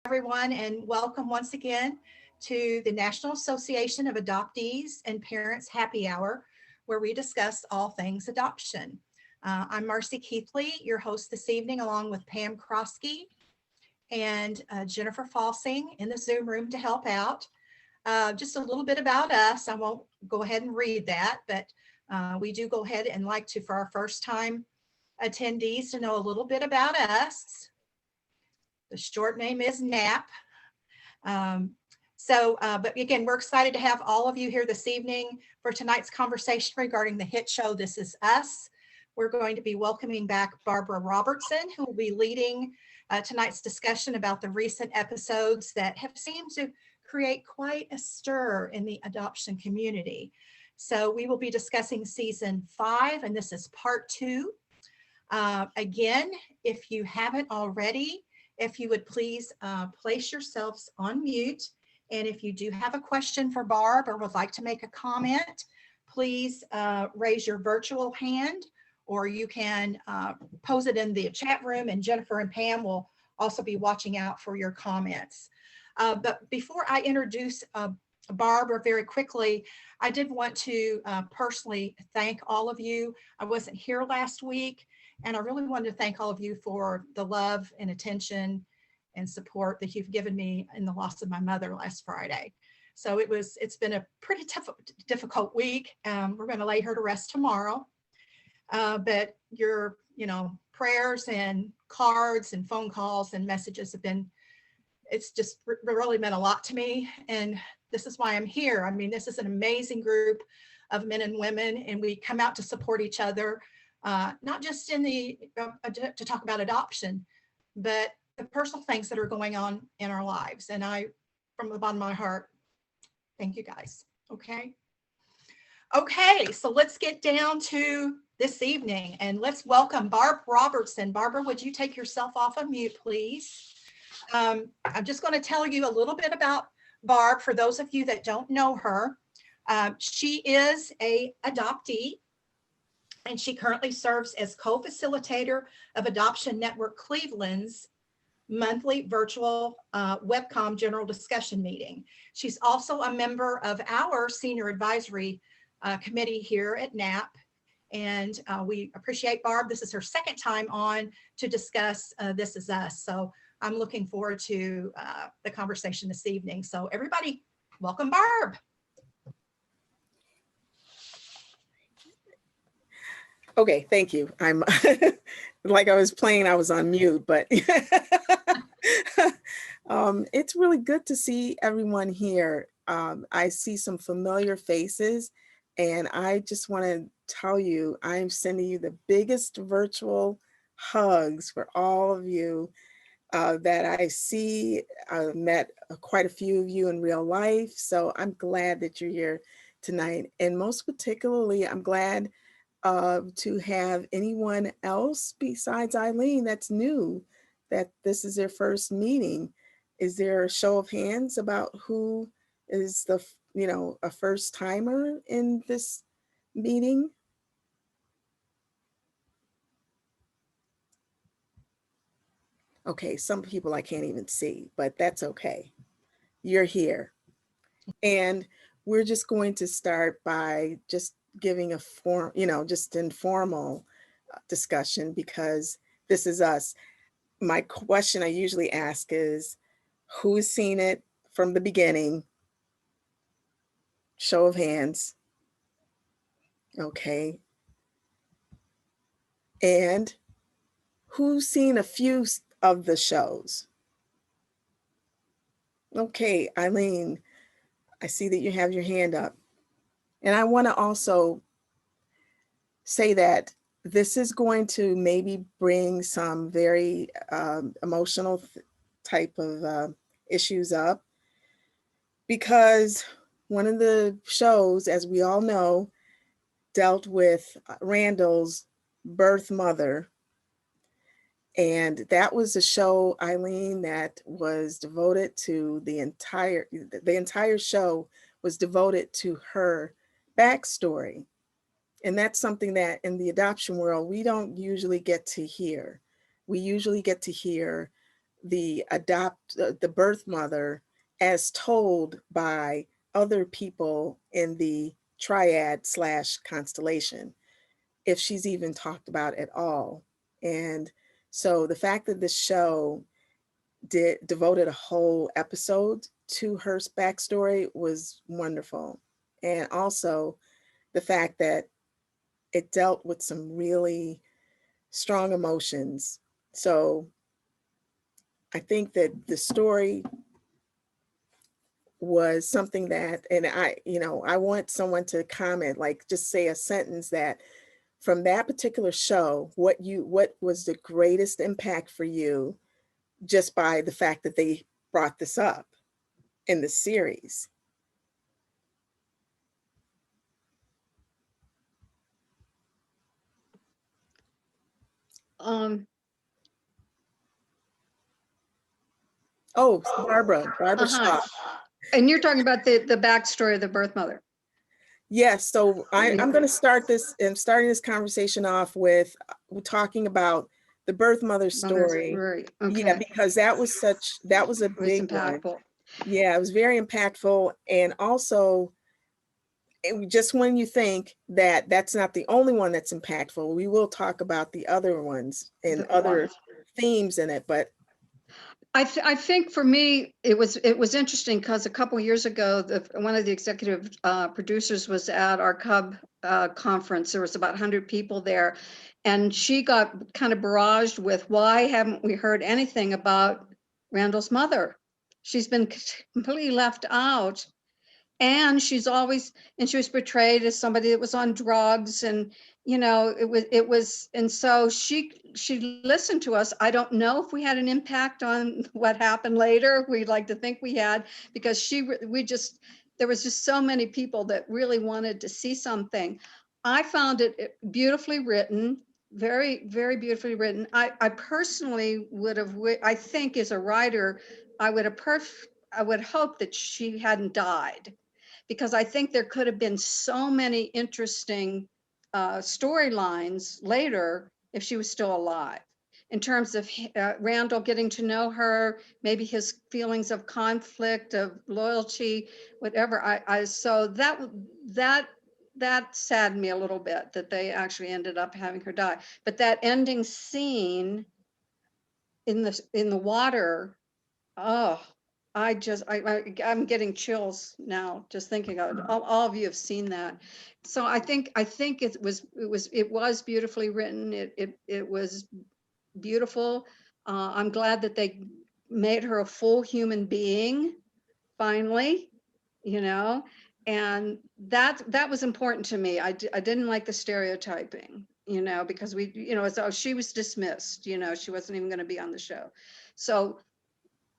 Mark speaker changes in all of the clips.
Speaker 1: everyone, and welcome once again to the National Association of Adoptees and Parents Happy Hour, where we discuss all things adoption. I'm Marcie Keithley, your host this evening, along with Pam Krosky and Jennifer Falsing in the Zoom room to help out. Just a little bit about us. I won't go ahead and read that, but we do go ahead and like to, for our first time attendees, to know a little bit about us. The short name is NAAP. But again, we're excited to have all of you here this evening for tonight's conversation regarding the hit show, This Is Us. We're going to be welcoming back Barbara Robertson, who will be leading tonight's discussion about the recent episodes that have seemed to create quite a stir in the adoption community. So we will be discussing season 5, and this is part 2. Again, if you haven't already, if you would please place yourselves on mute. And if you do have a question for Barb or would like to make a comment, please raise your virtual hand, or you can pose it in the chat room, and Jennifer and Pam will also be watching out for your comments. But before I introduce Barbara very quickly, I did want to personally thank all of you. I wasn't here last week, and I really wanted to thank all of you for the love and attention and support that you've given me in the loss of my mother last Friday. So it's been a pretty difficult week. We're going to lay her to rest tomorrow. But your prayers and cards and phone calls and messages have been, it's just really meant a lot to me. And this is why I'm here. I mean, this is an amazing group of men and women, and we come out to support each other. Not just in to talk about adoption, but the personal things that are going on in our lives. And I, from the bottom of my heart, thank you guys. Okay, so let's get down to this evening, and let's welcome Barb Robertson. Barbara, would you take yourself off of mute, please? I'm just going to tell you a little bit about Barb for those of you that don't know her. She is an adoptee, and she currently serves as co-facilitator of Adoption Network Cleveland's monthly virtual Webcam general discussion meeting. She's also a member of our senior advisory committee here at NAAP, and we appreciate Barb. This is her second time on to discuss This Is Us. So I'm looking forward to the conversation this evening. So everybody, welcome Barb.
Speaker 2: Okay, thank you. I'm like I was playing, I was on mute, but it's really good to see everyone here. I see some familiar faces, and I just want to tell you, I'm sending you the biggest virtual hugs for all of you that I see. I've met quite a few of you in real life, so I'm glad that you're here tonight. And most particularly, I'm glad to have anyone else besides Eileen that's new, that this is their first meeting. Is there a show of hands about who is the, a first timer in this meeting? Okay, some people I can't even see, but that's okay. You're here. And we're just going to start by just giving a form, just informal discussion, because this is us. My question I usually ask is, who's seen it from the beginning? Show of hands. Okay. And who's seen a few of the shows? Okay, Eileen, I see that you have your hand up. And I want to also say that this is going to maybe bring some very emotional type of issues up, because one of the shows, as we all know, dealt with Randall's birth mother. And that was a show, Eileen, that was devoted to the entire show was devoted to her backstory. And that's something that in the adoption world, we don't usually get to hear. We usually get to hear the birth mother as told by other people in the triad / constellation, if she's even talked about at all. And so the fact that this show devoted a whole episode to her backstory was wonderful. And also the fact that it dealt with some really strong emotions. So I think that the story was something that, and I want someone to comment, like just say a sentence that from that particular show, what was the greatest impact for you just by the fact that they brought this up in the series? Oh, Barbara Shaw.
Speaker 3: And you're talking about the backstory of the birth mother.
Speaker 2: Yes, so I'm going to start this, and starting this conversation off with talking about the birth mother story.
Speaker 3: Okay.
Speaker 2: Yeah, because that was a big
Speaker 3: impactful
Speaker 2: one. Yeah, it was very impactful. And also, just when you think that that's not the only one that's impactful, we will talk about the other ones and other themes in it. But
Speaker 3: I think for me, it was interesting because a couple of years ago, one of the executive producers was at our Cub conference. There was about 100 people there, and she got kind of barraged with, why haven't we heard anything about Randall's mother? She's been completely left out. And she was portrayed as somebody that was on drugs, and and so she listened to us. I don't know if we had an impact on what happened later. We'd like to think we had, because there was just so many people that really wanted to see something. I found it beautifully written, very, very beautifully written. I personally would have, I think as a writer, I would hope that she hadn't died, because I think there could have been so many interesting storylines later if she was still alive, in terms of Randall getting to know her, maybe his feelings of conflict, of loyalty, whatever. So that saddened me a little bit that they actually ended up having her die. But that ending scene in the water, oh, I'm getting chills now just thinking of it. All of you have seen that. So I think it was beautifully written. It was beautiful. I'm glad that they made her a full human being finally, and that was important to me. I didn't like the stereotyping, because so she was dismissed, she wasn't even going to be on the show. So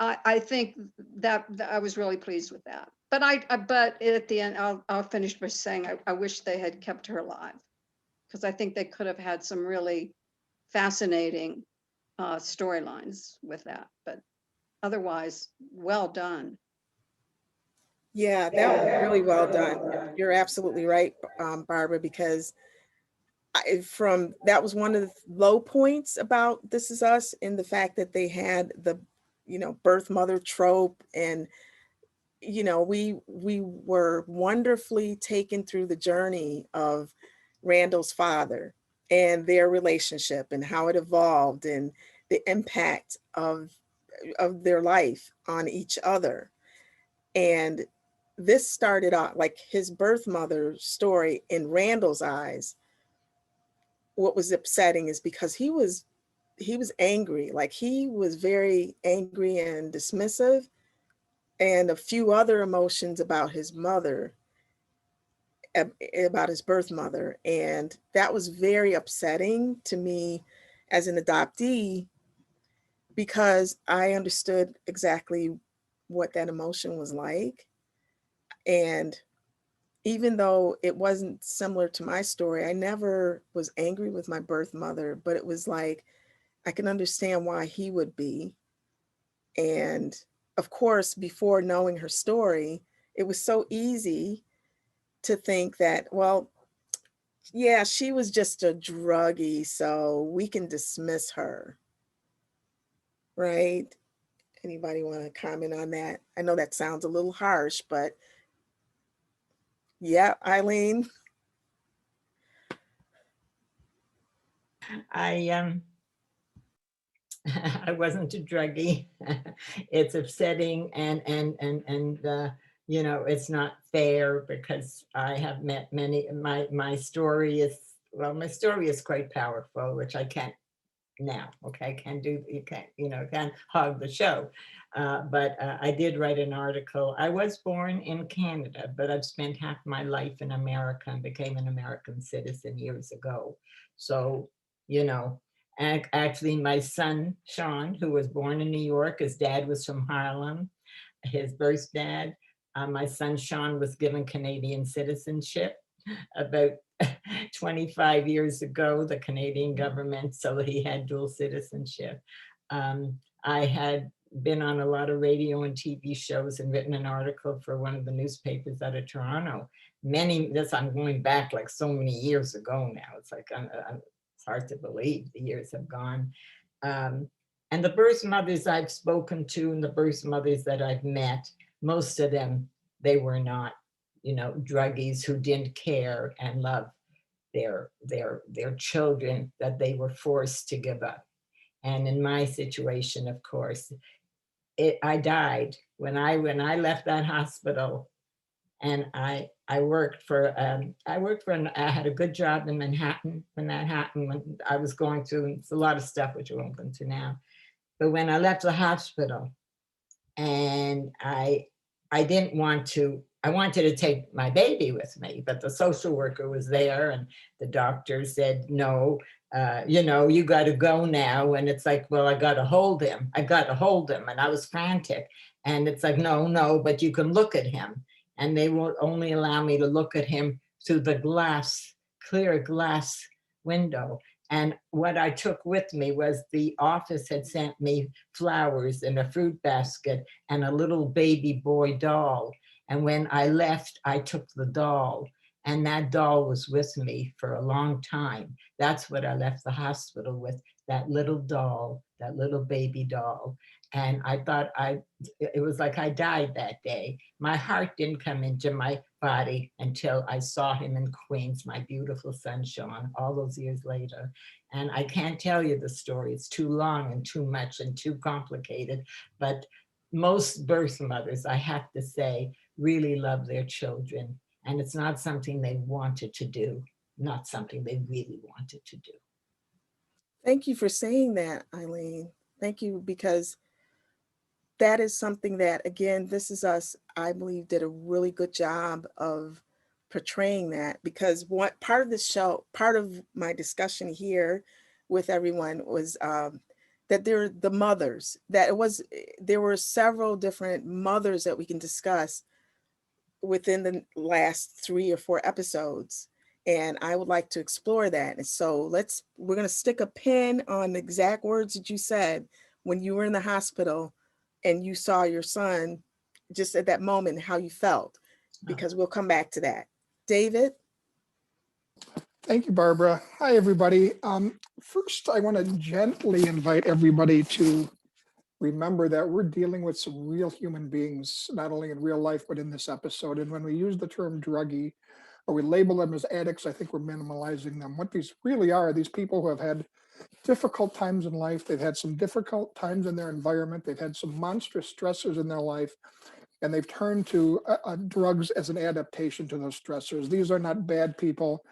Speaker 3: I think that I was really pleased with that. But but at the end, I'll finish by saying I wish they had kept her alive, because I think they could have had some really fascinating storylines with that. But otherwise, well done.
Speaker 2: yeah, that was really well done. You're absolutely right, Barbara, because that was one of the low points about This Is Us, in the fact that they had the birth mother trope, and we were wonderfully taken through the journey of Randall's father and their relationship and how it evolved, and the impact of their life on each other. And this started out like his birth mother story in Randall's eyes. What was upsetting is because he was angry, like he was very angry and dismissive, and a few other emotions about his mother, about his birth mother. And that was very upsetting to me as an adoptee, because I understood exactly what that emotion was like. And even though it wasn't similar to my story, I never was angry with my birth mother, but it was like, I can understand why he would be. And of course, before knowing her story, it was so easy to think that, well, yeah, she was just a druggie, so we can dismiss her, right? Anybody want to comment on that? I know that sounds a little harsh, but yeah, Eileen.
Speaker 4: I I wasn't a druggie. It's upsetting and you know, it's not fair because I have met many. My story is, well, my story is quite powerful, which I can't now. Okay, I can't do, you can't, you know, can't hog the show. But I did write an article. I was born in Canada, but I've spent half my life in America and became an American citizen years ago. So, you know, and actually my son, Sean, who was born in New York, his dad was from Harlem, his birth dad. My son, Sean, was given Canadian citizenship about 25 years ago, the Canadian government, so he had dual citizenship. I had been on a lot of radio and TV shows and written an article for one of the newspapers out of Toronto. I'm going back like so many years ago now. It's like, it's hard to believe the years have gone. And the birth mothers I've spoken to and the birth mothers that I've met, most of them, they were not, you know, druggies who didn't care and love their children that they were forced to give up. And in my situation, of course, I died when I left that hospital, and I worked for I had a good job in Manhattan when that happened. When I was going through, it's a lot of stuff which we won't go into now, but when I left the hospital, and I didn't want to. I wanted to take my baby with me, but the social worker was there and the doctor said, no, you know, you got to go now. And it's like, well, I got to hold him. I got to hold him. And I was frantic. And it's like, no, but you can look at him. And they won't only allow me to look at him through the clear glass window. And what I took with me was the office had sent me flowers in a fruit basket and a little baby boy doll. And when I left, I took the doll, and that doll was with me for a long time. That's what I left the hospital with, that little doll, that little baby doll. And I thought it was like I died that day. My heart didn't come into my body until I saw him in Queens, my beautiful son, Sean, all those years later. And I can't tell you the story. It's too long and too much and too complicated. But most birth mothers, I have to say, really love their children. And it's not something they wanted to do, not something they really wanted to do.
Speaker 2: Thank you for saying that, Eileen. Thank you, because that is something that, again, This Is Us, I believe, did a really good job of portraying that, because what part of the show, part of my discussion here with everyone was that there are the mothers, there were several different mothers that we can discuss within the last 3 or 4 episodes. And I would like to explore that. And so we're going to stick a pin on the exact words that you said when you were in the hospital and you saw your son, just at that moment, how you felt, because we'll come back to that. David?
Speaker 5: Thank you, Barbara. Hi, everybody. First, I want to gently invite everybody to remember that we're dealing with some real human beings, not only in real life, but in this episode. And when we use the term druggie, or we label them as addicts, I think we're minimalizing them. What these really are these people who have had difficult times in life. They've had some difficult times in their environment. They've had some monstrous stressors in their life, and they've turned to drugs as an adaptation to those stressors. These are not bad people.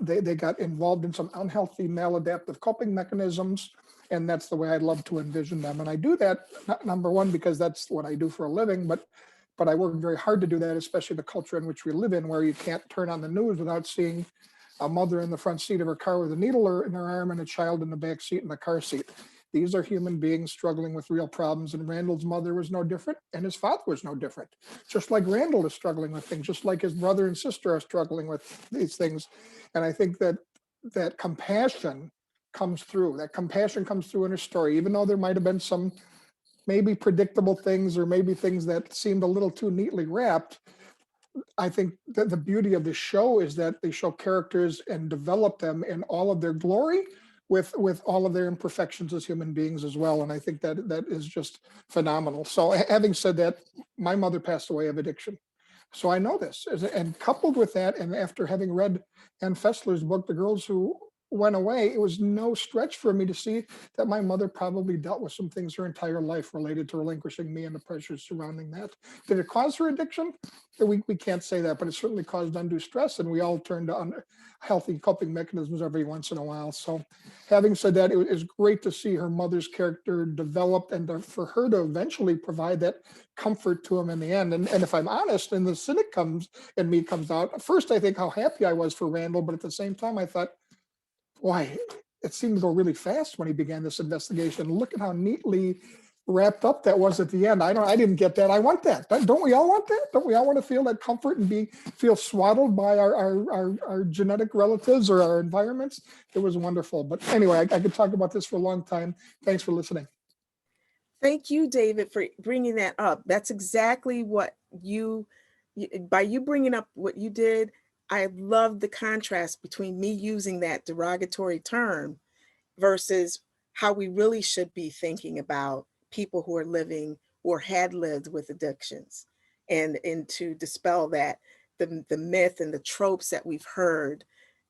Speaker 5: They got involved in some unhealthy maladaptive coping mechanisms, and that's the way I'd love to envision them. And I do that, number one, because that's what I do for a living, but I work very hard to do that, especially the culture in which we live in, where you can't turn on the news without seeing a mother in the front seat of her car with a needle in her arm and a child in the back seat in the car seat. These are human beings struggling with real problems, and Randall's mother was no different, and his father was no different. Just like Randall is struggling with things, just like his brother and sister are struggling with these things. And I think that compassion comes through. That compassion comes through in her story, even though there might have been some maybe predictable things, or maybe things that seemed a little too neatly wrapped. I think that the beauty of the show is that they show characters and develop them in all of their glory, with all of their imperfections as human beings as well. And I think that that is just phenomenal. So having said that, my mother passed away of addiction. So I know this, and coupled with that, and after having read Ann Fessler's book, The Girls Who Went Away, it was no stretch for me to see that my mother probably dealt with some things her entire life related to relinquishing me and the pressures surrounding that. Did it cause her addiction? We can't say that, but it certainly caused undue stress, and we all turn to healthy coping mechanisms every once in a while. So having said that, it was great to see her mother's character developed, and for her to eventually provide that comfort to him in the end. And if I'm honest, and the cynic comes out, first I think how happy I was for Randall, but at the same time I thought, boy, it seemed to go really fast when he began this investigation. Look at how neatly wrapped up that was at the end. I didn't get that. I want that. Don't we all want that? Don't we all want to feel that comfort and feel swaddled by our genetic relatives or our environments? It was wonderful. But anyway, I could talk about this for a long time. Thanks for listening.
Speaker 2: Thank you, David, for bringing that up. That's exactly what by you bringing up what you did, I love the contrast between me using that derogatory term versus how we really should be thinking about people who are living or had lived with addictions, and to dispel that, the myth and the tropes that we've heard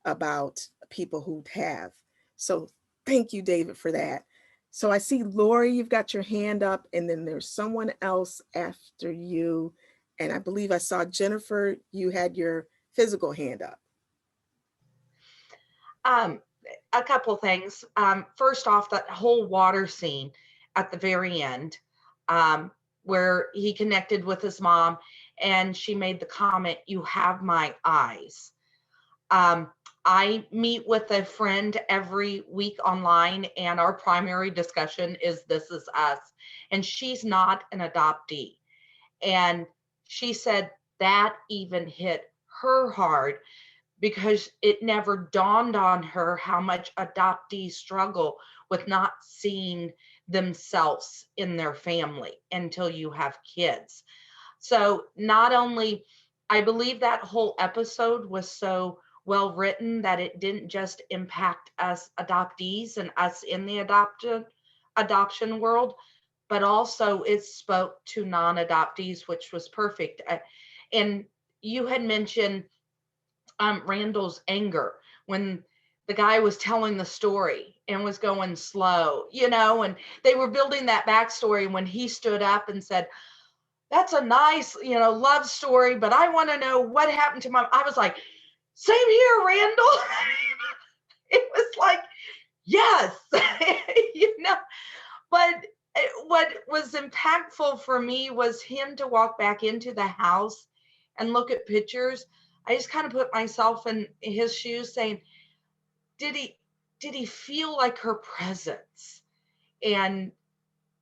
Speaker 2: about people who have. So thank you, David, for that. So I see Lori, you've got your hand up, and then there's someone else after you. And I believe I saw Jennifer, you had your physical hand up.
Speaker 6: A couple things. First off, that whole water scene at the very end, where he connected with his mom and she made the comment, "You have my eyes." I meet with a friend every week online, and our primary discussion is This Is Us. And she's not an adoptee. And she said that even hit her hard, because it never dawned on her how much adoptees struggle with not seeing themselves in their family until you have kids. So not only, I believe that whole episode was so well written that it didn't just impact us adoptees and us in the adoption world, but also it spoke to non-adoptees, which was perfect. And you had mentioned Randall's anger when the guy was telling the story and was going slow, and they were building that backstory when he stood up and said, "That's a nice, love story, but I want to know what happened to I was like, "Same here, Randall." It was like, yes, but what was impactful for me was him to walk back into the house and look at pictures. I just kind of put myself in his shoes, saying, did he feel like her presence? And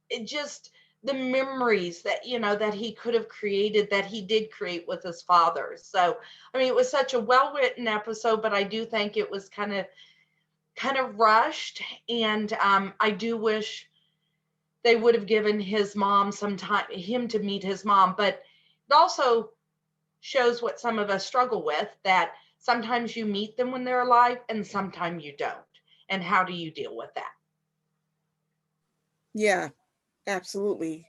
Speaker 6: it just, the memories that, that he could have created, that he did create with his father. So, I mean, it was such a well-written episode, but I do think it was kind of rushed. And I do wish they would have given his mom some time, him to meet his mom, but it also shows what some of us struggle with, that sometimes you meet them when they're alive and sometimes you don't. And how do you deal with that?
Speaker 2: Yeah, absolutely.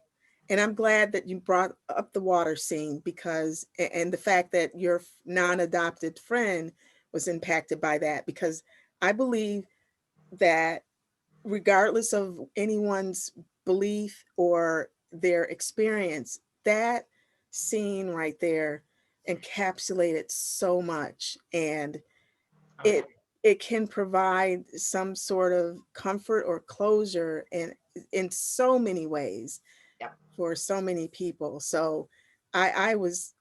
Speaker 2: And I'm glad that you brought up the water scene, because, and the fact that your non-adopted friend was impacted by that, because I believe that regardless of anyone's belief or their experience, that scene right there encapsulated so much, and it can provide some sort of comfort or closure in so many ways.
Speaker 6: Yep.
Speaker 2: For so many people. So I was,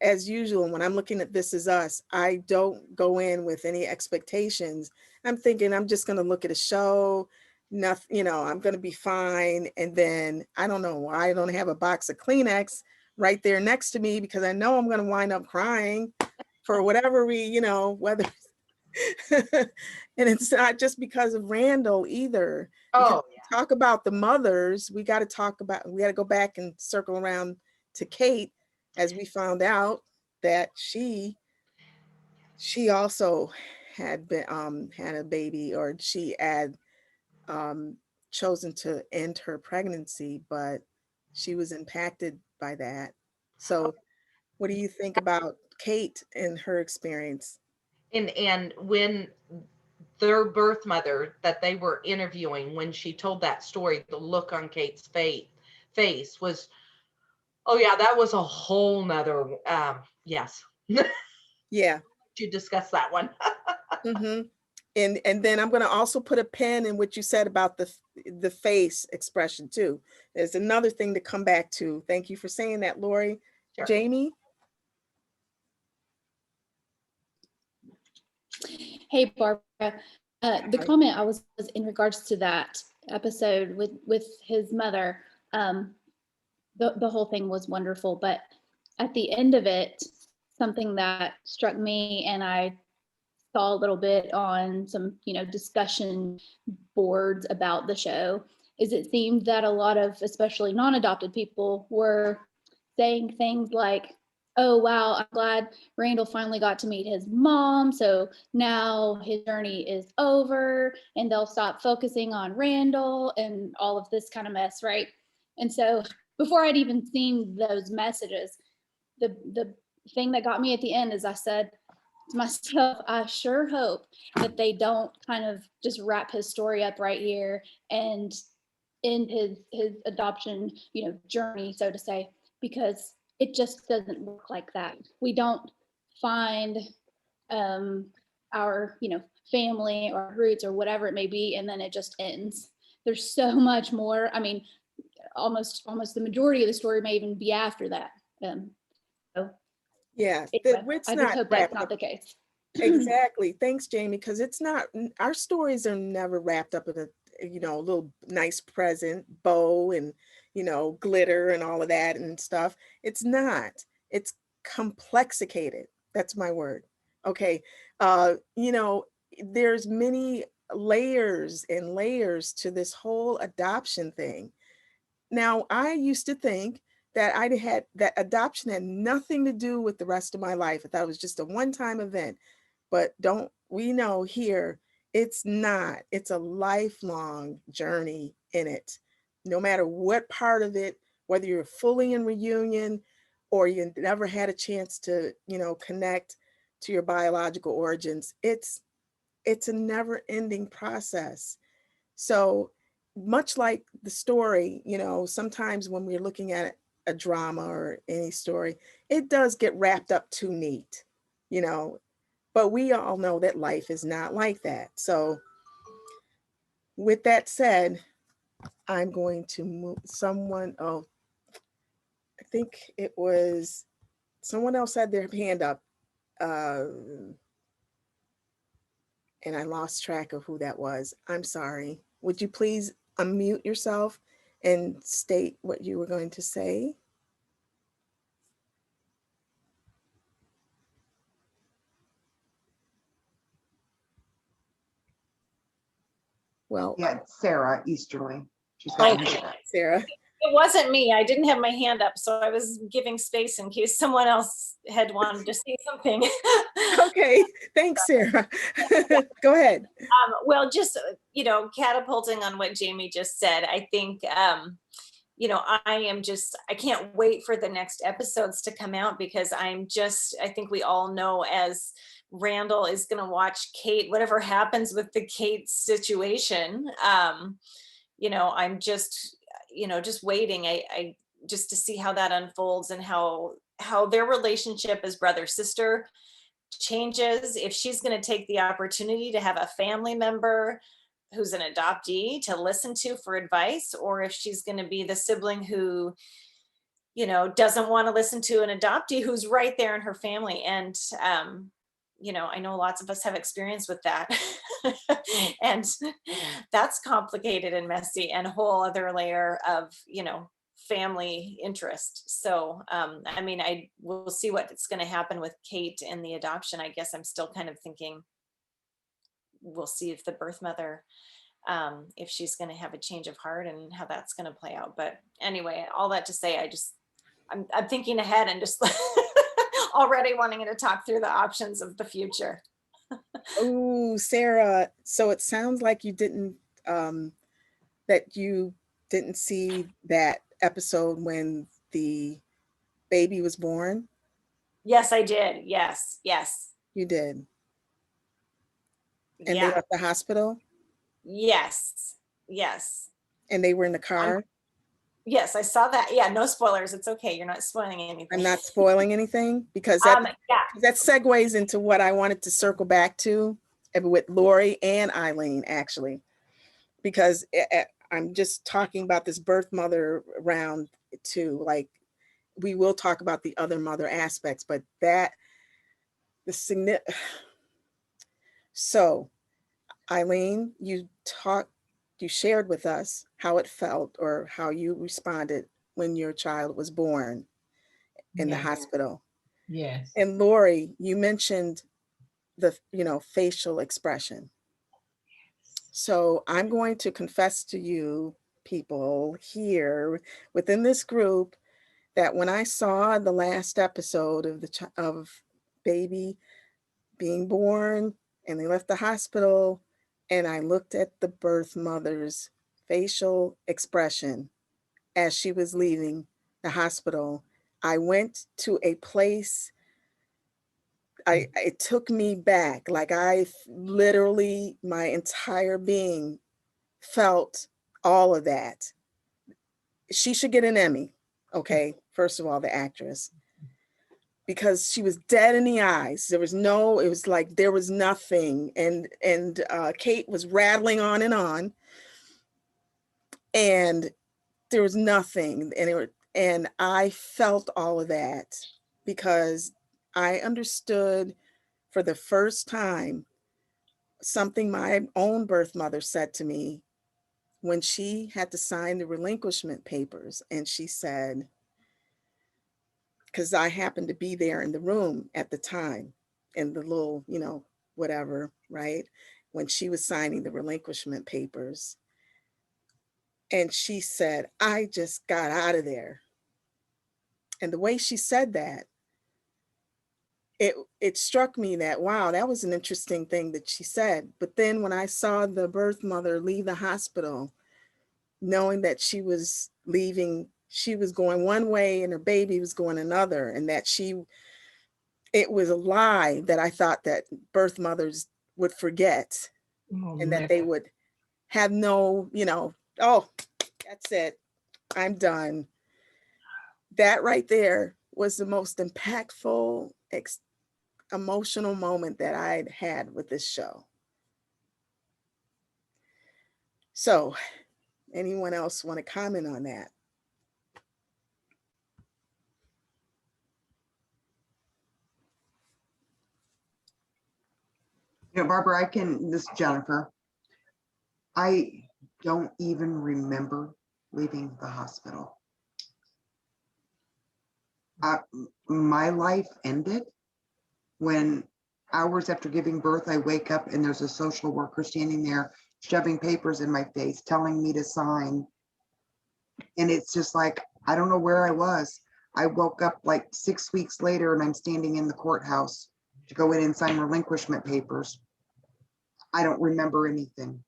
Speaker 2: as usual, when I'm looking at This Is Us, I don't go in with any expectations. I'm thinking I'm just going to look at a show, nothing, I'm going to be fine. And then I don't know why I don't have a box of Kleenex right there next to me, because I know I'm going to wind up crying for whatever whether and it's not just because of Randall either.
Speaker 6: Oh,
Speaker 2: yeah. Talk about the mothers. We got to go back and circle around to Kate, as we found out that she also had been had a baby, or she had chosen to end her pregnancy, but she was impacted by that. So what do you think about Kate and her experience?
Speaker 6: And when their birth mother that they were interviewing, when she told that story, the look on Kate's face was, oh yeah, that was a whole nother, yes.
Speaker 2: Yeah.
Speaker 6: You discuss that one.
Speaker 2: Mm-hmm. And then I'm going to also put a pin in what you said about the face expression too. There's another thing to come back to. Thank you for saying that, Lori.
Speaker 6: Sure.
Speaker 2: Jamie?
Speaker 7: Hey, Barbara. The comment I was in regards to that episode with his mother. The whole thing was wonderful, but at the end of it, something that struck me, and I saw a little bit on some, discussion boards about the show, is it seemed that a lot of, especially non-adopted people, were saying things like, oh, wow, I'm glad Randall finally got to meet his mom. So now his journey is over and they'll stop focusing on Randall and all of this kind of mess, right? And so before I'd even seen those messages, the thing that got me at the end is I said to myself, I sure hope that they don't kind of just wrap his story up right here and end his adoption, journey, so to say, because it just doesn't work like that. We don't find our, family or roots or whatever it may be, and then it just ends. There's so much more. I mean, almost the majority of the story may even be after that. So
Speaker 2: Yeah,
Speaker 7: anyway,
Speaker 2: it's
Speaker 7: I just
Speaker 2: not
Speaker 7: hope that's
Speaker 2: wrapped
Speaker 7: not
Speaker 2: up.
Speaker 7: the case.
Speaker 2: Exactly. Thanks, Jamie, because it's not, our stories are never wrapped up in a little nice present bow and, glitter and all of that and stuff. It's not. It's complexicated. That's my word. Okay. There's many layers and layers to this whole adoption thing. Now, I used to think that that adoption had nothing to do with the rest of my life. I thought it was just a one-time event. But don't we know here, it's not. It's a lifelong journey in it. No matter what part of it, whether you're fully in reunion or you never had a chance to, connect to your biological origins, it's a never-ending process. So much like the story, sometimes when we're looking at a drama or any story, it does get wrapped up too neat, but we all know that life is not like that. So with that said, I'm going to move I think it was someone else had their hand up. And I lost track of who that was. I'm sorry. Would you please unmute yourself and state what you were going to say? Well,
Speaker 8: Yeah, Sarah Easterly. She's
Speaker 9: Oh,
Speaker 8: got her hand up.
Speaker 2: Sarah.
Speaker 9: it wasn't me. I didn't have my hand up, so I was giving space in case someone else had wanted to say something.
Speaker 2: Okay, thanks, Sarah. Go ahead.
Speaker 9: Well, just, catapulting on what Jamie just said, I think, I can't wait for the next episodes to come out, because I think we all know, as Randall is going to watch Kate, whatever happens with the Kate situation, I'm just, just waiting. I just to see how that unfolds and how their relationship as brother-sister changes, if she's going to take the opportunity to have a family member who's an adoptee to listen to for advice, or if she's going to be the sibling who, doesn't want to listen to an adoptee who's right there in her family. And, I know lots of us have experience with that. And that's complicated and messy and a whole other layer of, family interest. So, I will see what's going to happen with Kate and the adoption. I guess I'm still kind of thinking, we'll see if the birth mother, if she's going to have a change of heart and how that's going to play out. But anyway, all that to say, I'm thinking ahead and just already wanting to talk through the options of the future.
Speaker 2: Oh, Sarah, so it sounds like you didn't, that you didn't see that episode when the baby was born?
Speaker 9: Yes, I did. Yes, yes.
Speaker 2: You did. And they
Speaker 9: Yeah,
Speaker 2: left the hospital
Speaker 9: yes, yes.
Speaker 2: and they were in the car?
Speaker 9: Yes, I saw that. Yeah, no spoilers. It's okay. You're not spoiling anything.
Speaker 2: I'm not spoiling anything because that,
Speaker 9: Yeah,
Speaker 2: that segues into what I wanted to circle back to with Lori and Eileen, actually, because I'm just talking about this birth mother round too. Like, we will talk about the other mother aspects, but that the significant. So, Eileen, you shared with us how it felt or how you responded when your child was born in the
Speaker 4: Yeah.
Speaker 2: hospital.
Speaker 4: Yes.
Speaker 2: And Lori, you mentioned the, facial expression. So I'm going to confess to you people here within this group that when I saw the last episode of of baby being born and they left the hospital and I looked at the birth mother's facial expression as she was leaving the hospital, I went to a place, it took me back. Like, I literally, my entire being felt all of that. She should get an Emmy, okay? First of all, the actress, because she was dead in the eyes. It was like there was nothing. And Kate was rattling on, and there was nothing. And I felt all of that because I understood for the first time something my own birth mother said to me when she had to sign the relinquishment papers. And she said, because I happened to be there in the room at the time, in the little, whatever, right? When she was signing the relinquishment papers. And she said, I just got out of there. And the way she said that, it struck me that, wow, that was an interesting thing that she said. But then when I saw the birth mother leave the hospital, knowing that she was leaving, she was going one way and her baby was going another, and that it was a lie that I thought that birth mothers would forget, and that they would have no, oh, that's it, I'm done. That right there was the most impactful, emotional moment that I'd had with this show. So, anyone else want to comment on that?
Speaker 8: Barbara, this is Jennifer. I don't even remember leaving the hospital. My life ended when hours after giving birth, I wake up and there's a social worker standing there shoving papers in my face, telling me to sign. And it's just like, I don't know where I was. I woke up like 6 weeks later and I'm standing in the courthouse to go in and sign relinquishment papers. I don't remember anything.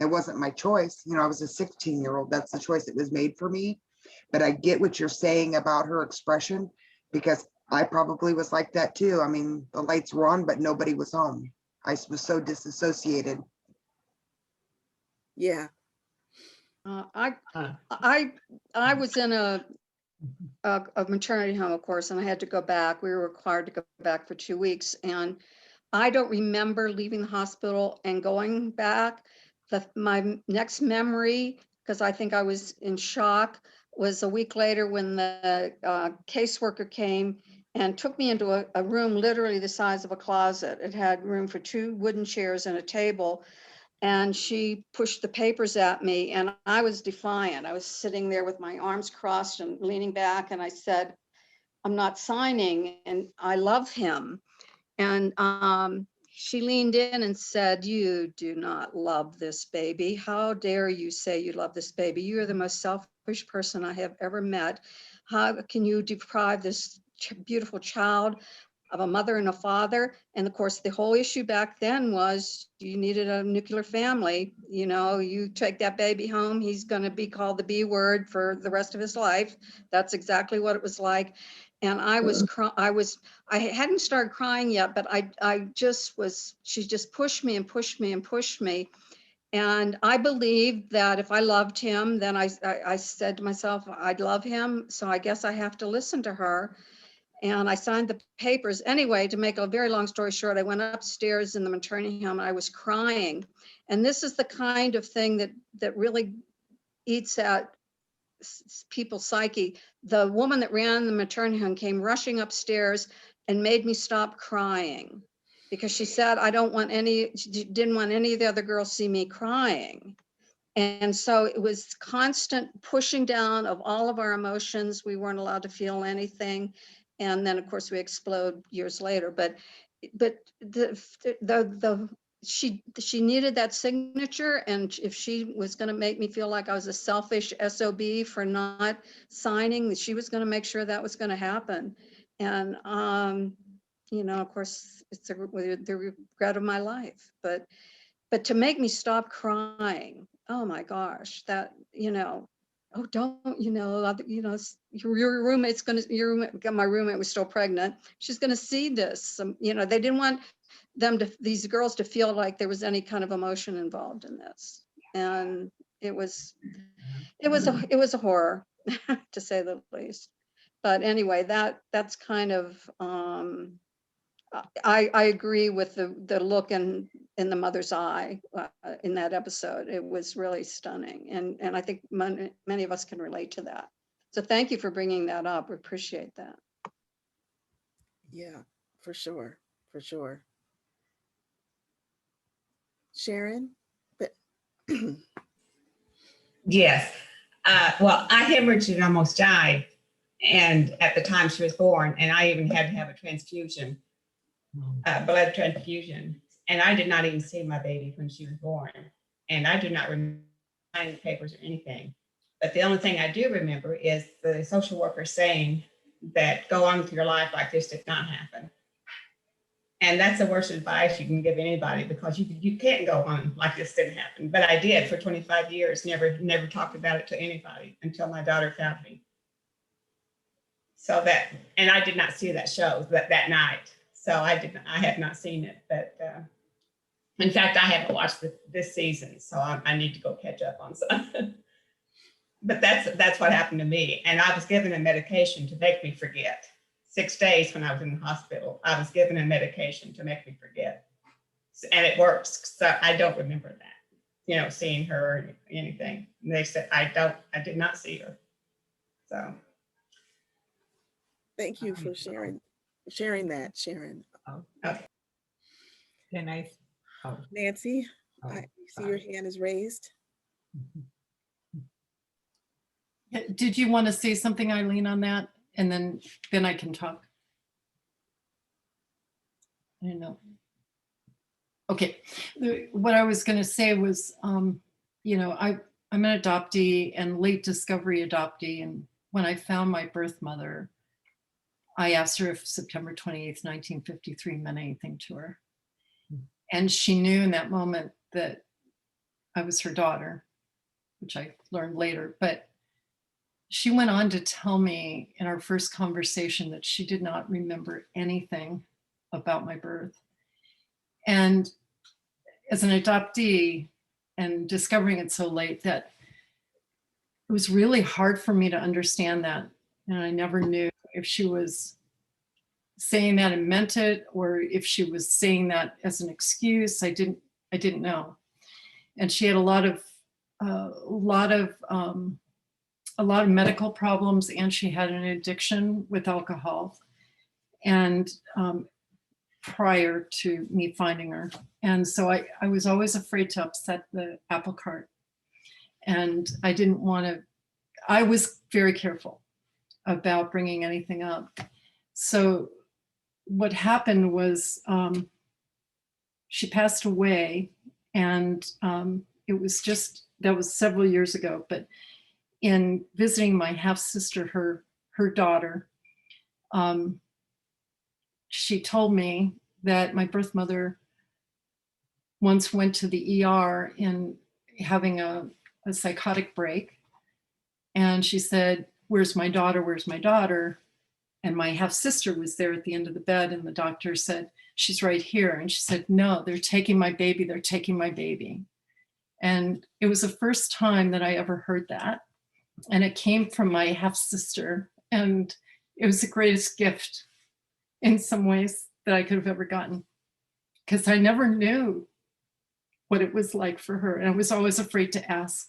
Speaker 8: It wasn't my choice. I was a 16-year-old. That's the choice that was made for me. But I get what you're saying about her expression, because I probably was like that too. I mean, the lights were on, but nobody was home. I was so disassociated.
Speaker 2: Yeah.
Speaker 3: I was in a maternity home, of course, and I had to go back. We were required to go back for 2 weeks, and I don't remember leaving the hospital and going back. My next memory, because I think I was in shock, was a week later when the caseworker came and took me into a room literally the size of a closet. It had room for 2 wooden chairs and a table. And she pushed the papers at me and I was defiant. I was sitting there with my arms crossed and leaning back. And I said, I'm not signing and I love him. And she leaned in and said, you do not love this baby. How dare you say you love this baby? You are the most selfish person I have ever met. How can you deprive this beautiful child of a mother and a father. And of course, the whole issue back then was you needed a nuclear family. You know, you take that baby home, he's going to be called the B word for the rest of his life. That's exactly what it was like. And I hadn't started crying yet, but I just was, she just pushed me and pushed me and pushed me. And I believed that if I loved him, then I said to myself, I'd love him. So I guess I have to listen to her. And I signed the papers. Anyway, to make a very long story short, I went upstairs in the maternity home and I was crying. And this is the kind of thing that really eats at people's psyche. The woman that ran the maternity home came rushing upstairs and made me stop crying, because she said, she didn't want any of the other girls see me crying. And so it was constant pushing down of all of our emotions. We weren't allowed to feel anything. And then of course we explode years later, but she needed that signature. And if she was going to make me feel like I was a selfish SOB for not signing, she was going to make sure that was going to happen. And, you know, of course, it's the regret of my life, but to make me stop crying, oh my gosh, that, you know, oh, don't, you know, your roommate's going to, my roommate was still pregnant. She's going to see this. You know, they didn't want these girls to feel like there was any kind of emotion involved in this. And it was a horror to say the least. But anyway, that's kind of, I agree with the look in the mother's eye in that episode. It was really stunning. And I think many of us can relate to that. So thank you for bringing that up. We appreciate that.
Speaker 2: Yeah, for sure. For sure. Sharon?
Speaker 10: Yes. Well, I hemorrhaged and almost died. And at the time she was born, and I even had to have a transfusion, blood transfusion. And I did not even see my baby when she was born. And I do not remember signing papers or anything. But the only thing I do remember is the social worker saying that go on with your life like this did not happen. And that's the worst advice you can give anybody, because you can't go on like this didn't happen. But I did for 25 years, never talked about it to anybody until my daughter found me. So and I did not see that show that night. So I have not seen it. But in fact, I haven't watched this season. So I need to go catch up on some. But that's what happened to me. And I was given a medication to make me forget. 6 days when I was in the hospital, I was given a medication to make me forget. And it works. So I don't remember that, you know, seeing her or anything. And they said, I did not see her. So.
Speaker 2: Thank you for sharing that, Sharon.
Speaker 4: Oh, okay. Can I? Oh.
Speaker 2: Nancy, I see your hand is raised.
Speaker 11: Did you want to say something, Eileen, on that? And then I can talk. I don't know. Okay. What I was going to say was, you know, I'm an adoptee and late discovery adoptee. And when I found my birth mother, I asked her if September 28th, 1953 meant anything to her. And she knew in that moment that I was her daughter, which I learned later. But she went on to tell me in our first conversation that she did not remember anything about my birth. And as an adoptee and discovering it so late, that it was really hard for me to understand that. And I never knew if she was saying that and meant it, or if she was saying that as an excuse. I didn't know. And she had a lot of medical problems, and she had an addiction with alcohol. And prior to me finding her. And so I was always afraid to upset the apple cart. And I didn't want to, I was very careful about bringing anything up. So what happened was she passed away, and it was that was several years ago, but in visiting my half sister, her daughter, she told me that my birth mother once went to the ER in having a psychotic break. And she said, "Where's my daughter? Where's my daughter?" And my half sister was there at the end of the bed. And the doctor said, "She's right here." And she said, "No, they're taking my baby. They're taking my baby." And it was the first time that I ever heard that. And it came from my half sister. And it was the greatest gift in some ways that I could have ever gotten, because I never knew what it was like for her. And I was always afraid to ask.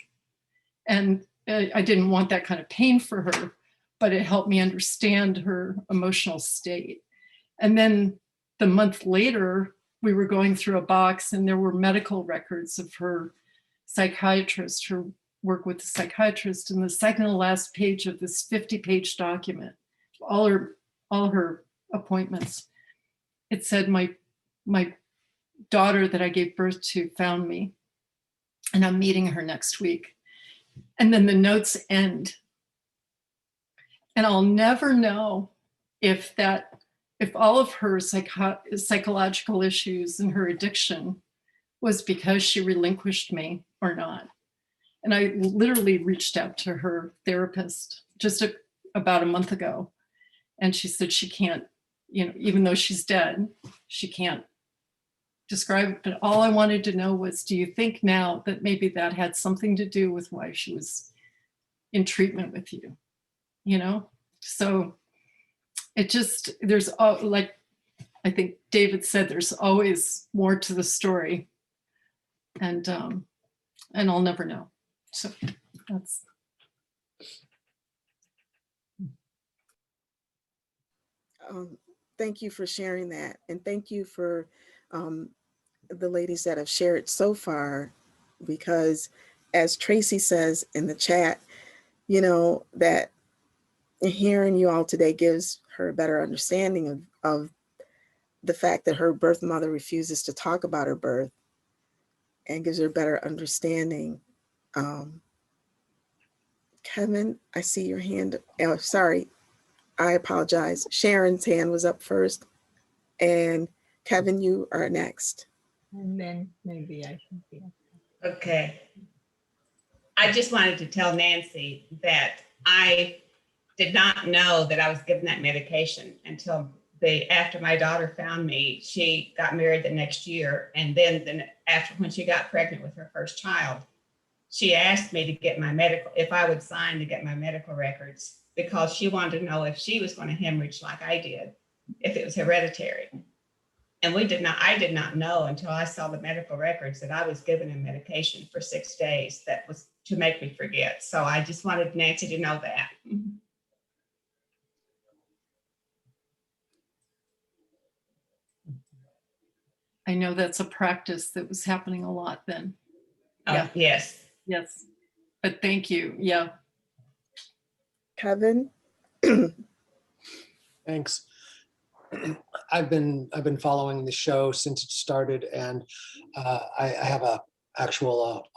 Speaker 11: And I didn't want that kind of pain for her, but it helped me understand her emotional state. And then the month later, we were going through a box and there were medical records of her psychiatrist, her work with the psychiatrist. And the second to last page of this 50-page document, all her appointments, it said, my daughter that I gave birth to found me, and I'm meeting her next week. And then the notes end. And I'll never know if all of her psychological issues and her addiction was because she relinquished me or not. And I literally reached out to her therapist just about a month ago. And she said she can't, even though she's dead, she can't describe it. But all I wanted to know was, do you think now that maybe that had something to do with why she was in treatment with you? So it just, there's, like I think David said, there's always more to the story, and I'll never know. So that's.
Speaker 2: Thank you for sharing that. And thank you for the ladies that have shared so far, because as Tracy says in the chat, that hearing you all today gives her a better understanding of the fact that her birth mother refuses to talk about her birth, and gives her a better understanding. Kevin, I see your hand. Oh, sorry, I apologize. Sharon's hand was up first, and Kevin, you are next.
Speaker 4: And then maybe I can be.
Speaker 10: Okay. I just wanted to tell Nancy that I did not know that I was given that medication until after my daughter found me. She got married the next year. And then after, when she got pregnant with her first child, she asked me to get my if I would sign to get my medical records, because she wanted to know if she was going to hemorrhage like I did, if it was hereditary. And I did not know until I saw the medical records that I was given a medication for 6 days that was to make me forget. So I just wanted Nancy to know that.
Speaker 11: I know that's a practice that was happening a lot then.
Speaker 10: Yeah. Yes.
Speaker 11: Yes. But thank you. Yeah.
Speaker 2: Kevin.
Speaker 12: Thanks. I've been following the show since it started, and I have a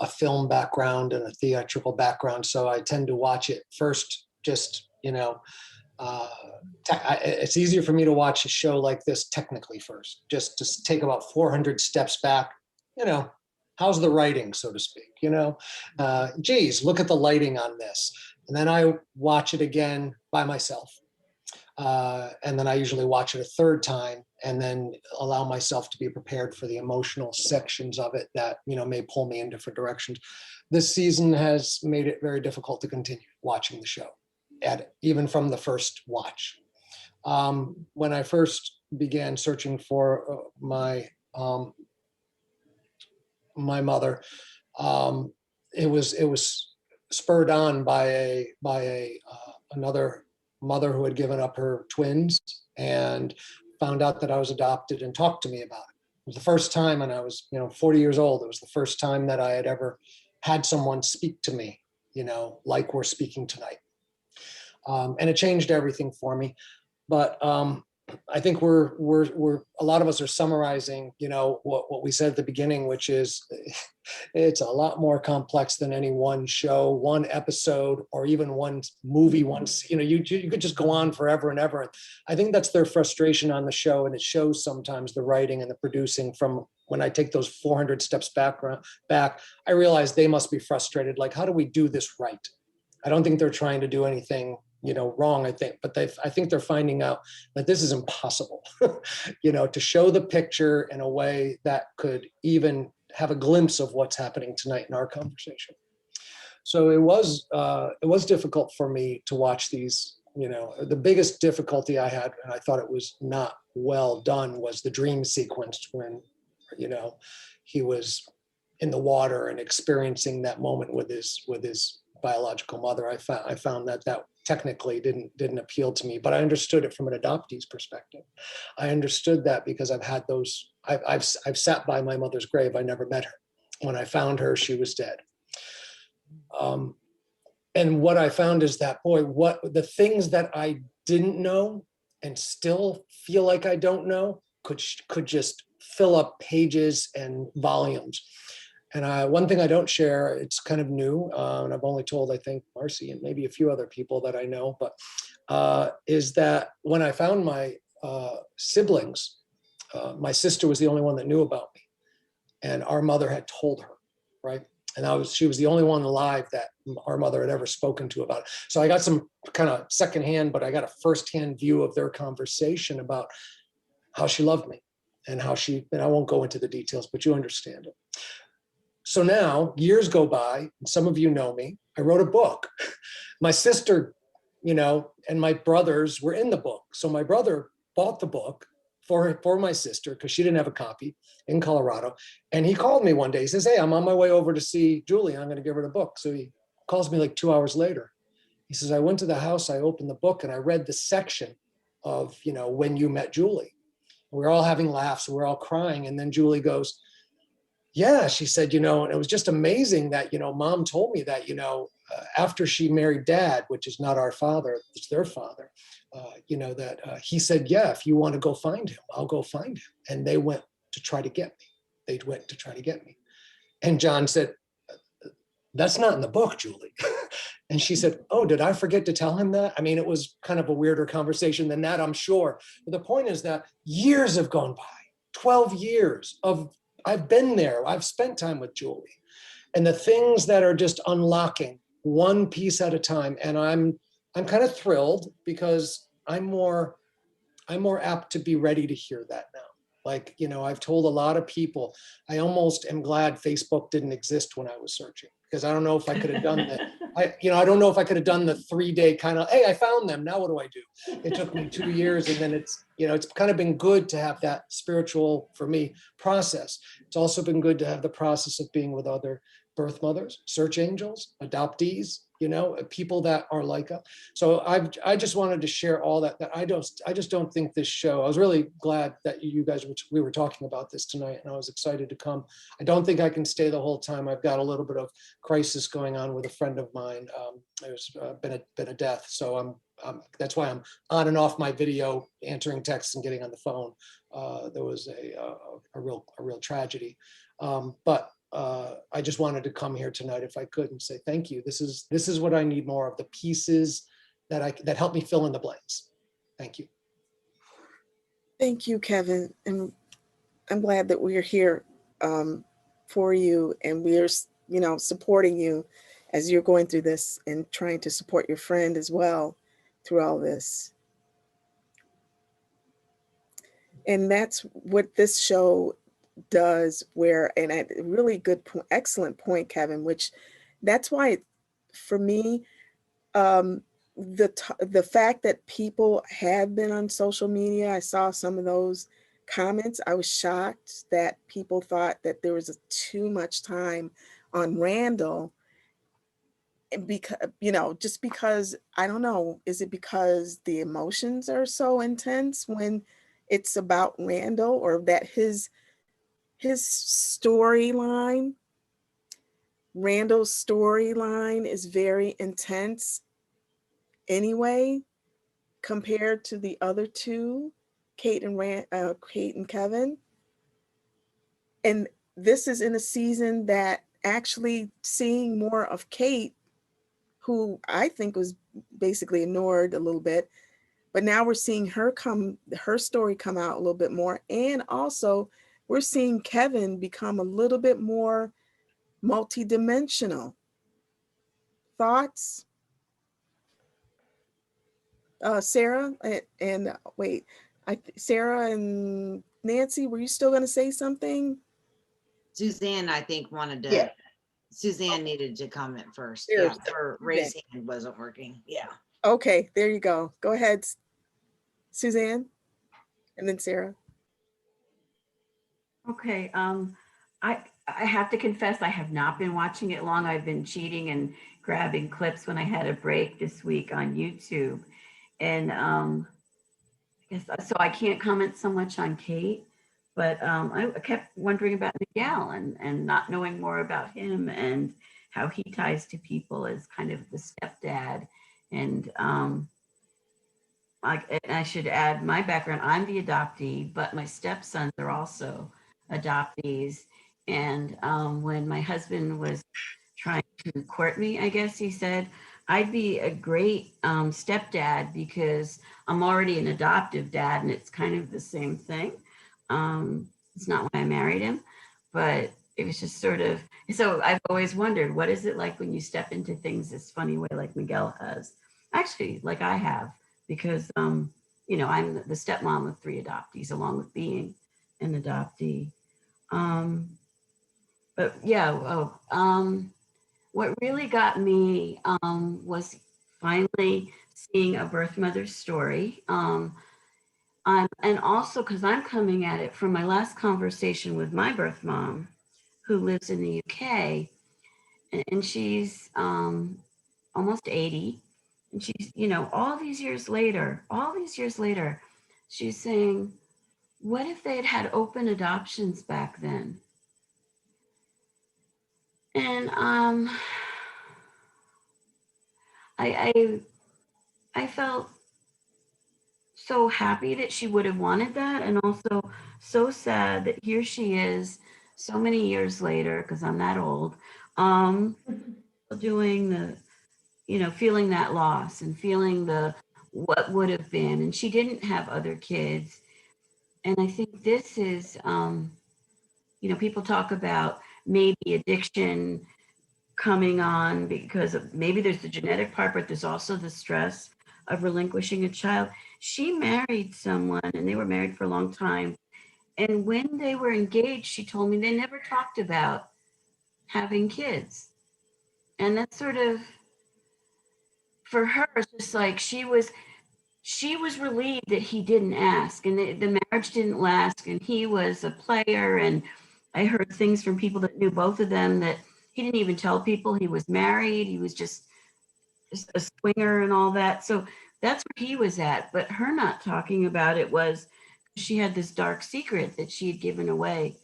Speaker 12: film background and a theatrical background, so I tend to watch it first. Just it's easier for me to watch a show like this technically first, just to take about 400 steps back. How's the writing, so to speak? Geez, look at the lighting on this, and then I watch it again by myself. And then I usually watch it a third time, and then allow myself to be prepared for the emotional sections of it that may pull me in different directions. This season has made it very difficult to continue watching the show, even from the first watch. When I first began searching for my mother, it was spurred on by another mother who had given up her twins and found out that I was adopted and talked to me about it. It was the first time, and I was 40 years old. It was the first time that I had ever had someone speak to me, like we're speaking tonight. And it changed everything for me. But I think we're a lot of us are summarizing, you know, what we said at the beginning, which is it's a lot more complex than any one show, one episode, or even one movie. Once, you know, you could just go on forever and ever. I think that's their frustration on the show, and it shows sometimes the writing and the producing. From when I take those 400 steps back, I realize they must be frustrated. Like, how do we do this right? I don't think they're trying to do anything, you know, wrong, I think, but I think they're finding out that this is impossible, you know, to show the picture in a way that could even have a glimpse of what's happening tonight in our conversation. So it was difficult for me to watch these. You know, the biggest difficulty I had, and I thought it was not well done, was the dream sequence when, you know, he was in the water and experiencing that moment with his biological mother. I found that technically didn't appeal to me, but I understood it from an adoptee's perspective. I understood that because I've had those. I've sat by my mother's grave. I never met her. When I found her, she was dead. And what I found is that, boy, what the things that I didn't know and still feel like I don't know could just fill up pages and volumes. And one thing I don't share, it's kind of new, and I've only told, I think, Marcie and maybe a few other people that I know, but is that when I found my siblings, my sister was the only one that knew about me, and our mother had told her, right? And she was the only one alive that our mother had ever spoken to about it. So I got some kind of secondhand, but I got a firsthand view of their conversation about how she loved me and how and I won't go into the details, but you understand it. So now years go by, and some of you know me, I wrote a book. My sister, you know, and my brothers were in the book. So my brother bought the book for my sister because she didn't have a copy in Colorado. And he called me one day. He says, "Hey, I'm on my way over to see Julie. I'm going to give her the book." So he calls me like 2 hours later. He says, "I went to the house, I opened the book, and I read the section of, you know, when you met Julie." We're all having laughs, we're all crying. And then Julie goes, "Yeah," she said, "you know, and it was just amazing that, you know, Mom told me that, you know, after she married Dad, which is not our father, it's their father, you know, that he said, yeah, if you want to go find him, I'll go find him." And they went to try to get me. They went to try to get me. And John said, "That's not in the book, Julie." And she said, "Oh, did I forget to tell him that?" I mean, it was kind of a weirder conversation than that, I'm sure. But the point is that years have gone by, 12 years I've been there. I've spent time with Julie, and the things that are just unlocking one piece at a time. And I'm kind of thrilled because I'm more apt to be ready to hear that now. Like, you know, I've told a lot of people, I almost am glad Facebook didn't exist when I was searching, because I don't know if I could have done that. I don't know if I could have done the 3-day kind of, hey, I found them, now what do I do? It took me 2 years, and then it's, you know, it's kind of been good to have that spiritual, for me, process. It's also been good to have the process of being with other birth mothers, search angels, adoptees, you know, people that are like us. So I just wanted to share all that I just don't think this show, I was really glad that you guys, we were talking about this tonight, and I was excited to come. I don't think I can stay the whole time. I've got a little bit of crisis going on with a friend of mine. There's been a death. So that's why I'm on and off my video, answering texts and getting on the phone. There was a real tragedy. But I just wanted to come here tonight if I could and say thank you. This is what I need more of, the pieces that help me fill in the blanks. Thank you.
Speaker 2: Thank you, Kevin. And I'm glad that we're here for you, and we're, you know, supporting you as you're going through this and trying to support your friend as well through all this. And that's what this show does, and a really good, excellent point, Kevin, which that's why, for me, the fact that people have been on social media, I saw some of those comments. I was shocked that people thought that there was too much time on Randall, and because, you know, just because, I don't know, is it because the emotions are so intense when it's about Randall, or that his storyline, Randall's storyline, is very intense anyway compared to the other two? Kate and Kevin. And this is in a season that actually seeing more of Kate, who I think was basically ignored a little bit, but now we're seeing her story come out a little bit more. And also we're seeing Kevin become a little bit more multidimensional. Thoughts? Sarah and wait, Sarah and Nancy, were you still going to say something?
Speaker 13: Suzanne, I think wanted to.
Speaker 8: Yeah.
Speaker 13: Suzanne needed to comment first.
Speaker 2: There,
Speaker 13: Yeah, her raise hand wasn't working. Yeah.
Speaker 2: Okay, there you go. Go ahead, Suzanne, and then Sarah.
Speaker 14: Okay, I have to confess I have not been watching it long. I've been cheating and grabbing clips when I had a break this week on YouTube, and I guess so I can't comment so much on Kate, but I kept wondering about Miguel and not knowing more about him and how he ties to people as kind of the stepdad. And I should add my background. I'm the adoptee, but my stepsons are also adoptees. And when my husband was trying to court me, I guess he said, I'd be a great stepdad because I'm already an adoptive dad, and it's kind of the same thing. It's not why I married him, but it was just sort of, so I've always wondered, what is it like when you step into things this funny way like Miguel has? Actually, like I have, because, you know, I'm the stepmom of 3 adoptees along with being an adoptee. But yeah, what really got me was finally seeing a birth mother's story. And also because I'm coming at it from my last conversation with my birth mom, who lives in the UK, and she's almost 80. And she's, you know, all these years later, she's saying, what if they had had open adoptions back then? And I felt so happy that she would have wanted that, and also so sad that here she is so many years later, because I'm that old, doing the, you know, feeling that loss and feeling the what would have been. And she didn't have other kids. And I think this is, you know, people talk about maybe addiction coming on because of, maybe there's the genetic part, but there's also the stress of relinquishing a child. She married someone and they were married for a long time. And when they were engaged, she told me they never talked about having kids. And that's sort of, for her, it's just like she was relieved that he didn't ask, and the marriage didn't last, and he was a player. And I heard things from people that knew both of them that he didn't even tell people he was married. He was just a swinger and all that. So that's where he was at. But her not talking about it was she had this dark secret that she had given away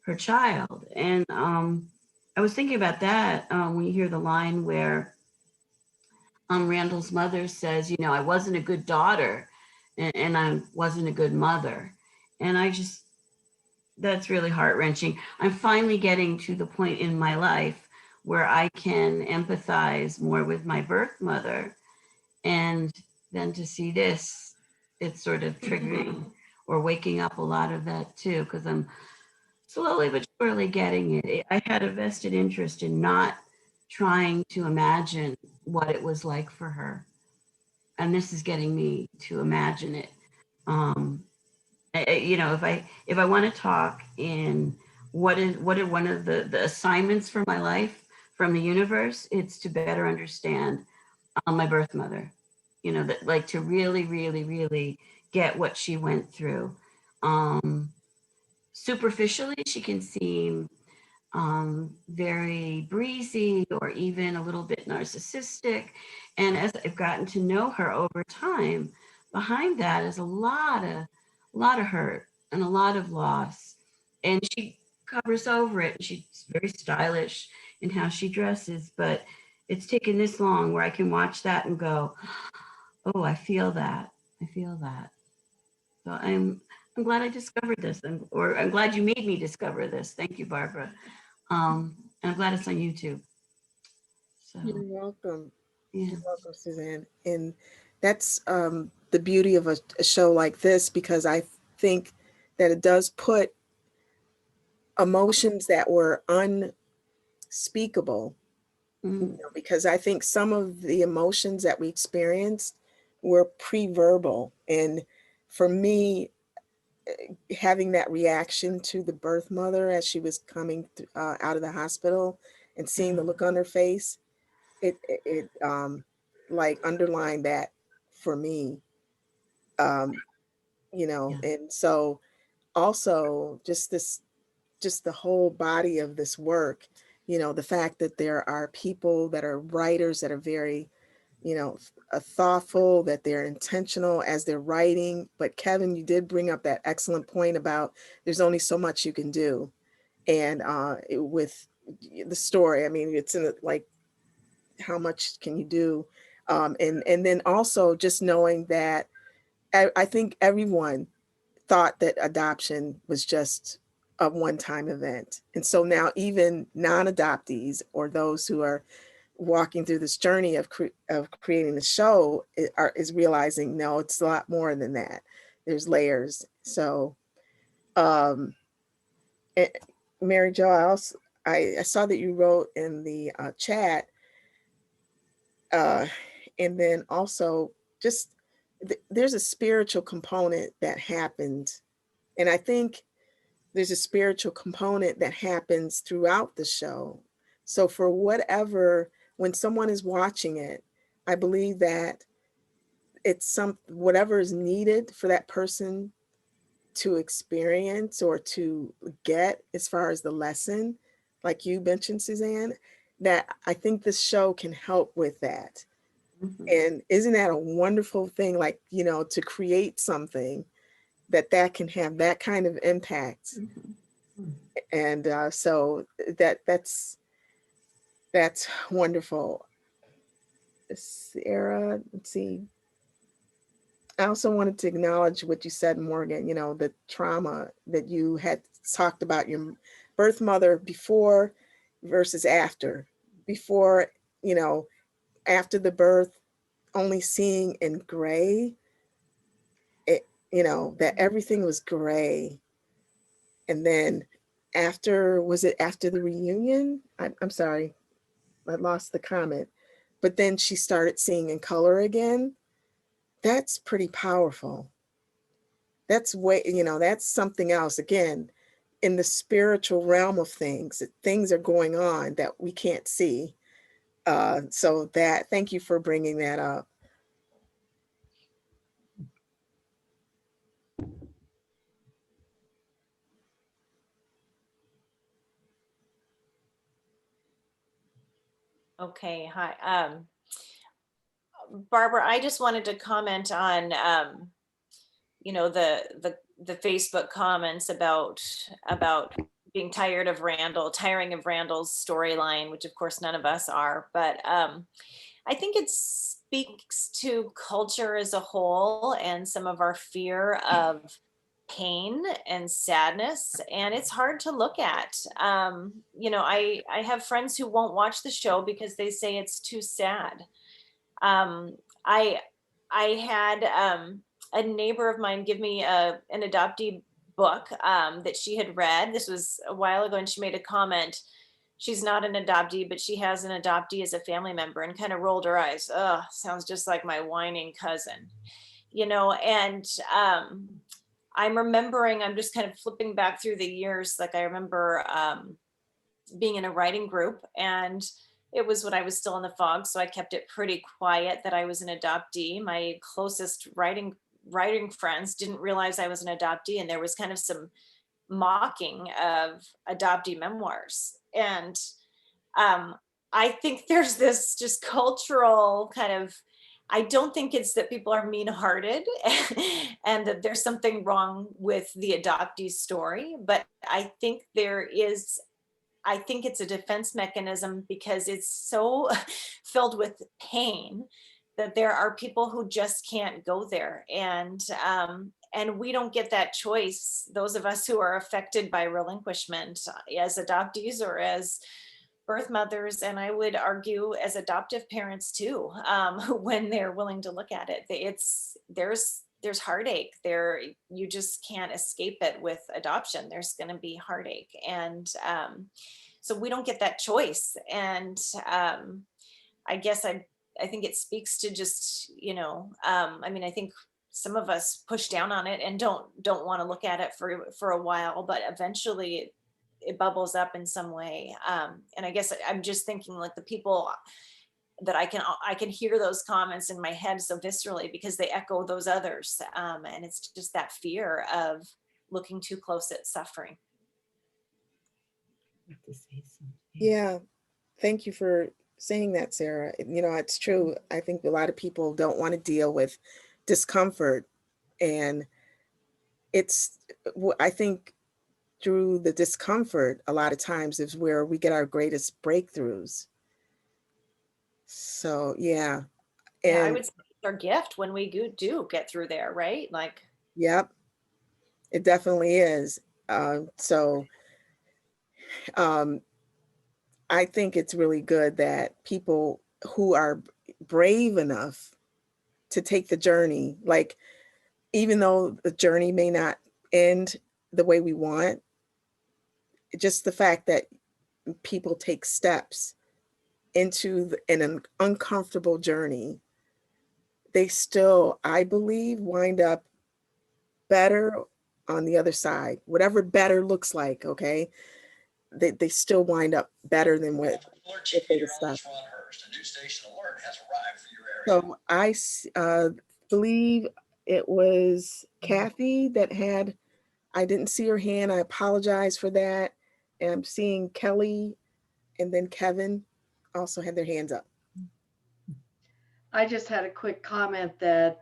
Speaker 14: her child. And I was thinking about that when you hear the line where Randall's mother says, you know, I wasn't a good daughter and I wasn't a good mother. And that's really heart-wrenching. I'm finally getting to the point in my life where I can empathize more with my birth mother. And then to see this, it's sort of triggering or waking up a lot of that too, because I'm slowly but surely getting it. I had a vested interest in not trying to imagine what it was like for her. And this is getting me to imagine it. You know, if I want to talk in what are one of the assignments for my life from the universe, it's to better understand my birth mother, you know, that like to really, really, really get what she went through. Superficially, she can seem very breezy or even a little bit narcissistic. And as I've gotten to know her over time, behind that is a lot of hurt and a lot of loss. And she covers over it. She's very stylish in how she dresses, but it's taken this long where I can watch that and go, oh, I feel that. I feel that. So I'm glad I discovered this, or I'm glad you made me discover this. Thank you, Barbara. And I'm glad it's on YouTube. So
Speaker 2: You're welcome.
Speaker 14: yeah.
Speaker 2: You're welcome, Suzanne. And that's the beauty of a show like this, because I think that it does put emotions that were unspeakable, because I think some of the emotions that we experienced were pre-verbal. And for me, having that reaction to the birth mother as she was coming out of the hospital and seeing the look on her face, it like underlined that for me, you know. And so also just the whole body of this work, you know, the fact that there are people that are writers that are very, you know, thoughtful, that they're intentional as they're writing. But Kevin, you did bring up that excellent point about there's only so much you can do. And with the story, I mean, it's in like, how much can you do? And then also just knowing that I think everyone thought that adoption was just a one-time event. And so now even non-adoptees, or those who are walking through this journey of creating the show, is realizing, no, it's a lot more than that. There's layers. So Mary Jo, I saw that you wrote in the chat, and then also just there's a spiritual component that happened. And I think there's a spiritual component that happens throughout the show. So for whatever, when someone is watching it, I believe that it's whatever is needed for that person to experience or to get as far as the lesson, like you mentioned, Suzanne, that I think this show can help with that. And isn't that a wonderful thing? Like, you know, to create something that can have that kind of impact. And so that's wonderful. Sarah, let's see. I also wanted to acknowledge what you said, Morgan, you know, the trauma that you had talked about your birth mother before versus after. Before, you know, after the birth, only seeing in gray, you know, that everything was gray. And then was it after the reunion? I'm sorry, I lost the comment. But then she started seeing in color again. That's pretty powerful. That's you know, that's something else. Again, in the spiritual realm of things are going on that we can't see. So thank you for bringing that up.
Speaker 9: Okay, hi. Barbara, I just wanted to comment on, you know, the Facebook comments about being tiring of Randall's storyline, which of course none of us are, but I think it speaks to culture as a whole and some of our fear of pain and sadness, and it's hard to look at. You know, I have friends who won't watch the show because they say it's too sad. um, I had a neighbor of mine give me an adoptee book that she had read. This was a while ago, and she made a comment. She's not an adoptee, but she has an adoptee as a family member, and kind of rolled her eyes. Oh, sounds just like my whining cousin, you know. And I'm remembering, I'm just kind of flipping back through the years. Like I remember being in a writing group, and it was when I was still in the fog, so I kept it pretty quiet that I was an adoptee. My closest writing friends didn't realize I was an adoptee, and there was kind of some mocking of adoptee memoirs. And I think there's this just cultural kind of, I don't think it's that people are mean-hearted and that there's something wrong with the adoptee story, but I think it's a defense mechanism because it's so filled with pain that there are people who just can't go there, and we don't get that choice, those of us who are affected by relinquishment as adoptees or as birth mothers, and I would argue as adoptive parents too, when they're willing to look at it. There's heartache there. You just can't escape it with adoption. There's going to be heartache, and so we don't get that choice. And I guess I think it speaks to just, I mean, I think some of us push down on it and don't want to look at it for a while, but eventually it bubbles up in some way. And I guess I'm just thinking, like, the people that I can hear those comments in my head so viscerally because they echo those others. And it's just that fear of looking too close at suffering.
Speaker 2: Yeah, thank you for saying that, Sarah. It's true. I think a lot of people don't want to deal with discomfort, and I think through the discomfort a lot of times is where we get our greatest breakthroughs. So yeah. And
Speaker 9: yeah, I would say it's our gift when we do get through there, right? Like,
Speaker 2: yep, it definitely is. I think it's really good that people who are brave enough to take the journey, like, even though the journey may not end the way we want, just the fact that people take steps into an uncomfortable journey, they still, I believe, wind up better on the other side, whatever better looks like, okay? They still wind up better than what if they stopped. So I believe it was Kathy that had, I didn't see her hand. I apologize for that. And I'm seeing Kelly and then Kevin also had their hands up.
Speaker 15: I just had a quick comment that,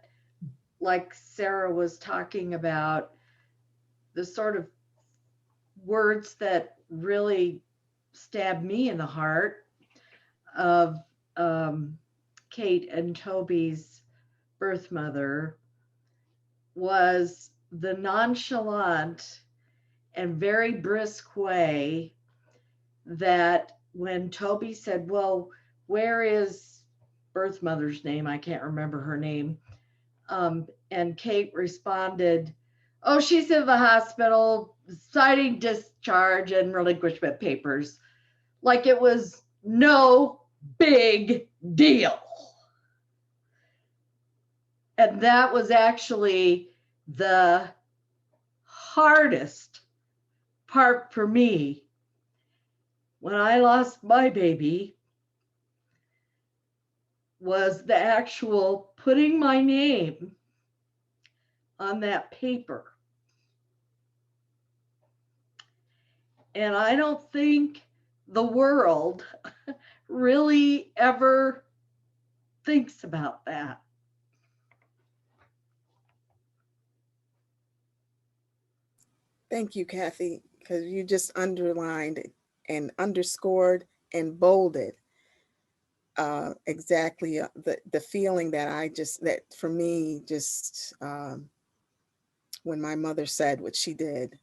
Speaker 15: like Sarah was talking about, the sort of words that really stabbed me in the heart of Kate and Toby's birth mother was the nonchalant and very brisk way that when Toby said, well, where is birth mother's name? I can't remember her name. And Kate responded, oh, she's in the hospital signing discharge and relinquishment papers. Like it was no big deal. And that was actually the hardest part for me when I lost my baby, was the actual putting my name on that paper. And I don't think the world really ever thinks about that.
Speaker 2: Thank you, Kathy, because you just underlined and underscored and bolded exactly the feeling that that for me, just when my mother said what she did,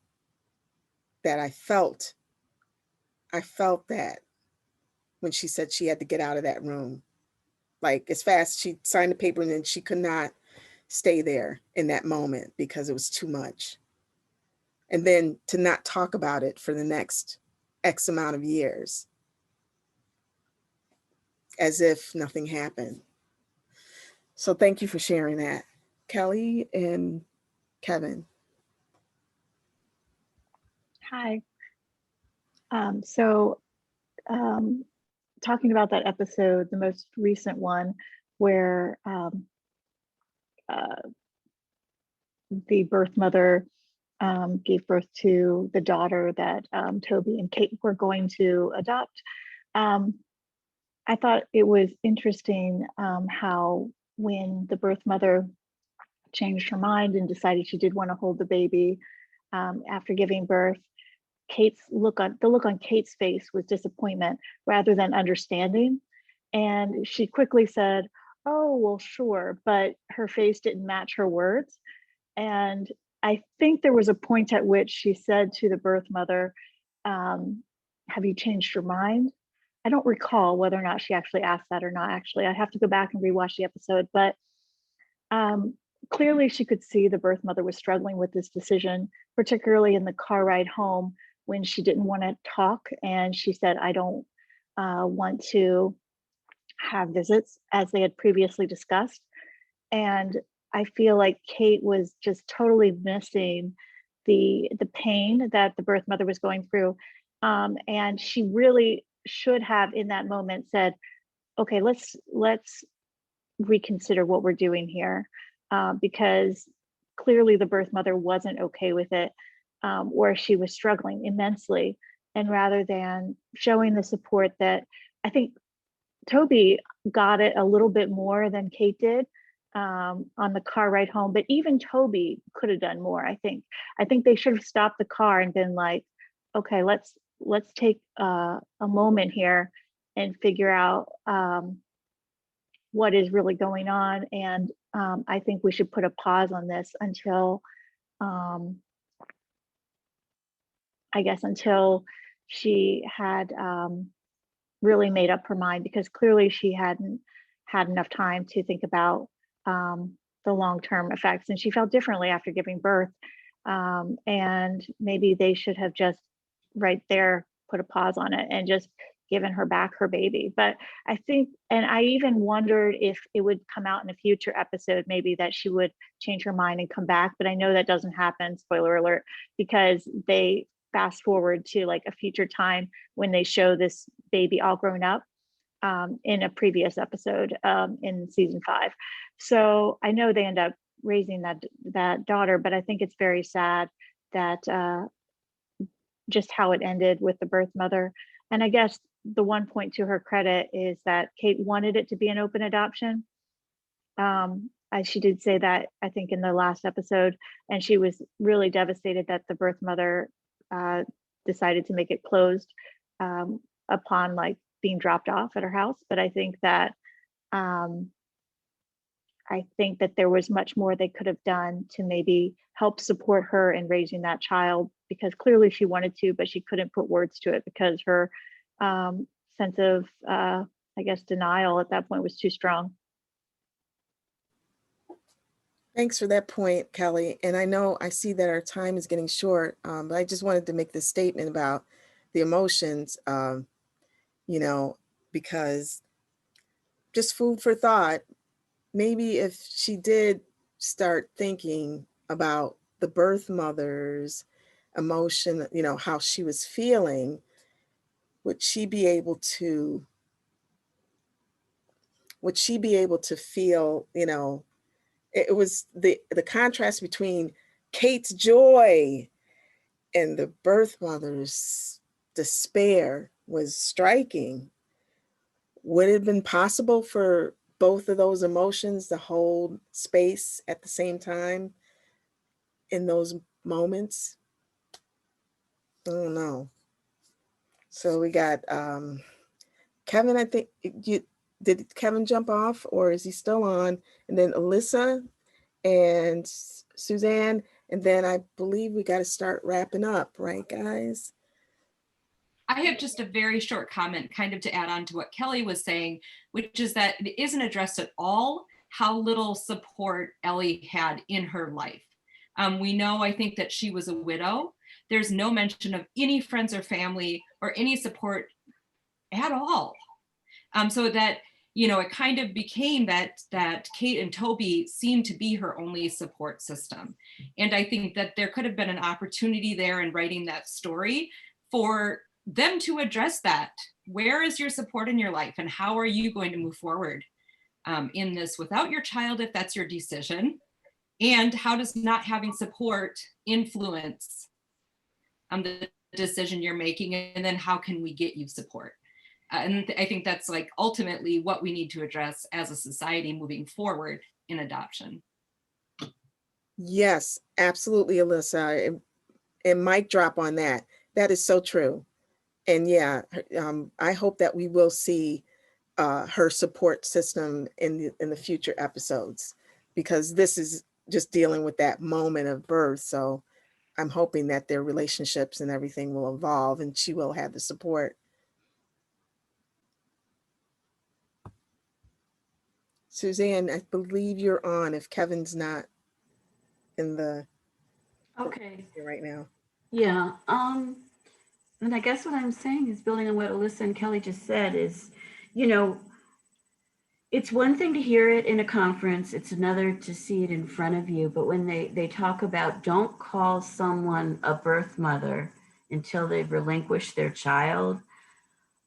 Speaker 2: that I felt that when she said she had to get out of that room. Like as fast, she signed the paper and then she could not stay there in that moment because it was too much. And then to not talk about it for the next X amount of years, as if nothing happened. So thank you for sharing that, Kelly and Kevin.
Speaker 16: Hi. Talking about that episode, the most recent one where the birth mother gave birth to the daughter that Toby and Kate were going to adopt. I thought it was interesting how when the birth mother changed her mind and decided she did want to hold the baby after giving birth, the look on Kate's face was disappointment rather than understanding. And she quickly said, oh, well, sure, but her face didn't match her words. And I think there was a point at which she said to the birth mother, have you changed your mind? I don't recall whether or not she actually asked that or not, actually. I'd have to go back and rewatch the episode, but clearly she could see the birth mother was struggling with this decision, particularly in the car ride home when she didn't want to talk. And she said, I don't want to have visits as they had previously discussed. And I feel like Kate was just totally missing the pain that the birth mother was going through. And she really should have in that moment said, okay, let's reconsider what we're doing here, because clearly the birth mother wasn't okay with it, or she was struggling immensely. And rather than showing the support that I think Toby got it a little bit more than Kate did on the car ride home, but even Toby could have done more. I think they should have stopped the car and been like, okay, let's take a moment here and figure out what is really going on. And I think we should put a pause on this until I guess until she had really made up her mind, because clearly she hadn't had enough time to think about the long-term effects, and she felt differently after giving birth. And maybe they should have just right there put a pause on it and just given her back her baby. But I think, and I even wondered if it would come out in a future episode, maybe that she would change her mind and come back. But I know that doesn't happen, spoiler alert, because they fast forward to like a future time when they show this baby all grown up in a previous episode in season 5. So I know they end up raising that daughter, but I think it's very sad that just how it ended with the birth mother. And I guess the one point to her credit is that Kate wanted it to be an open adoption. She did say that, I think, in the last episode, and she was really devastated that the birth mother decided to make it closed upon like being dropped off at her house. But I think that there was much more they could have done to maybe help support her in raising that child, because clearly she wanted to, but she couldn't put words to it because her sense of, I guess, denial at that point was too strong.
Speaker 2: Thanks for that point, Kelly. And I see that our time is getting short, but I just wanted to make this statement about the emotions, because just food for thought. Maybe if she did start thinking about the birth mother's emotion, how she was feeling, would she be able to feel, it was the contrast between Kate's joy and the birth mother's despair was striking. Would it have been possible for both of those emotions to hold space at the same time in those moments? I don't know. So we got Kevin, I think did Kevin jump off or is he still on? And then Alyssa and Suzanne, and then I believe we got to start wrapping up, right, guys?
Speaker 17: I have just a very short comment kind of to add on to what Kelly was saying, which is that it isn't addressed at all how little support Ellie had in her life. We know, I think, that she was a widow. There's no mention of any friends or family or any support at all. So that, it kind of became that Kate and Toby seemed to be her only support system. And I think that there could have been an opportunity there in writing that story for them to address that. Where is your support in your life, and how are you going to move forward in this without your child if that's your decision? And how does not having support influence the decision you're making? And then how can we get you support? And I think that's like ultimately what we need to address as a society moving forward in adoption.
Speaker 2: Yes, absolutely, Alyssa. And mic drop on that. That is so true. And yeah, I hope that we will see her support system in the future episodes, because this is just dealing with that moment of birth. So I'm hoping that their relationships and everything will evolve and she will have the support. Suzanne, I believe you're on if Kevin's not in the
Speaker 14: Okay.
Speaker 2: right now.
Speaker 14: Yeah. And I guess what I'm saying is, building on what Alyssa and Kelly just said, is, you know, it's one thing to hear it in a conference, it's another to see it in front of you. But when they talk about, don't call someone a birth mother until they've relinquished their child.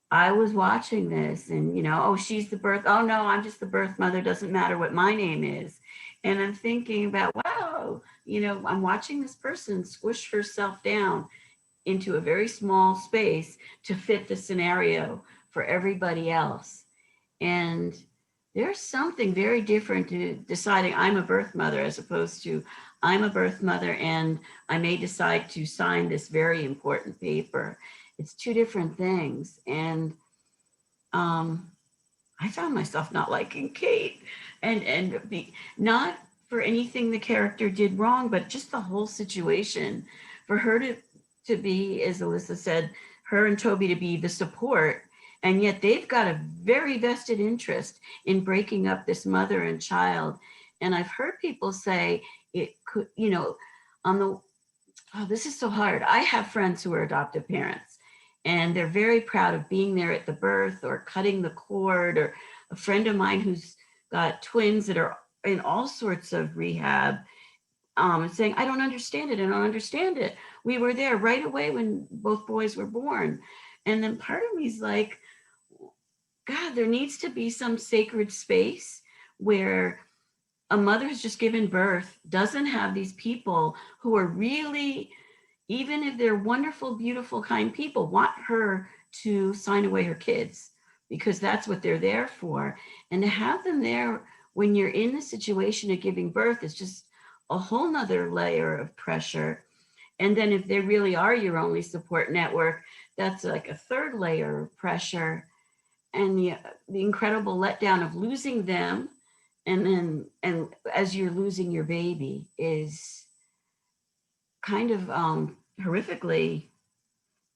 Speaker 14: I was watching this and, you know, oh, she's the birth, oh no, I'm just the birth mother, doesn't matter what my name is. And I'm thinking about, wow, you know, I'm watching this person squish herself down into a very small space to fit the scenario for everybody else. And there's something very different to deciding I'm a birth mother as opposed to I'm a birth mother and I may decide to sign this very important paper. It's two different things. And I found myself not liking Kate and not for anything the character did wrong, but just the whole situation. For her to be, as Alyssa said, her and Toby to be the support, and yet they've got a very vested interest in breaking up this mother and child. And I've heard people say it could, you know, on the, oh, this is so hard. I have friends who are adoptive parents and they're very proud of being there at the birth or cutting the cord, or a friend of mine who's got twins that are in all sorts of rehab, saying, I don't understand it. I don't understand it. We were there right away when both boys were born. And then part of me is like, God, there needs to be some sacred space where a mother who's just given birth doesn't have these people who are really, even if they're wonderful, beautiful, kind people, want her to sign away her kids because that's what they're there for. And to have them there when you're in the situation of giving birth is just a whole nother layer of pressure. And then if they really are your only support network, that's like a third layer of pressure. And the incredible letdown of losing them, and as you're losing your baby, is kind of horrifically,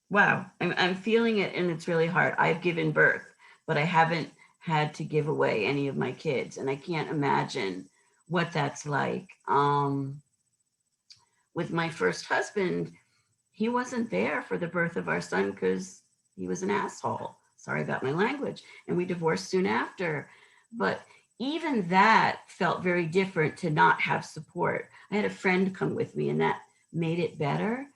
Speaker 14: wow, I'm feeling it, and it's really hard. I've given birth, but I haven't had to give away any of my kids, and I can't imagine what that's like. With my first husband, he wasn't there for the birth of our son because he was an asshole. Sorry about my language. And we divorced soon after. But even that felt very different to not have support. I had a friend come with me and that made it better.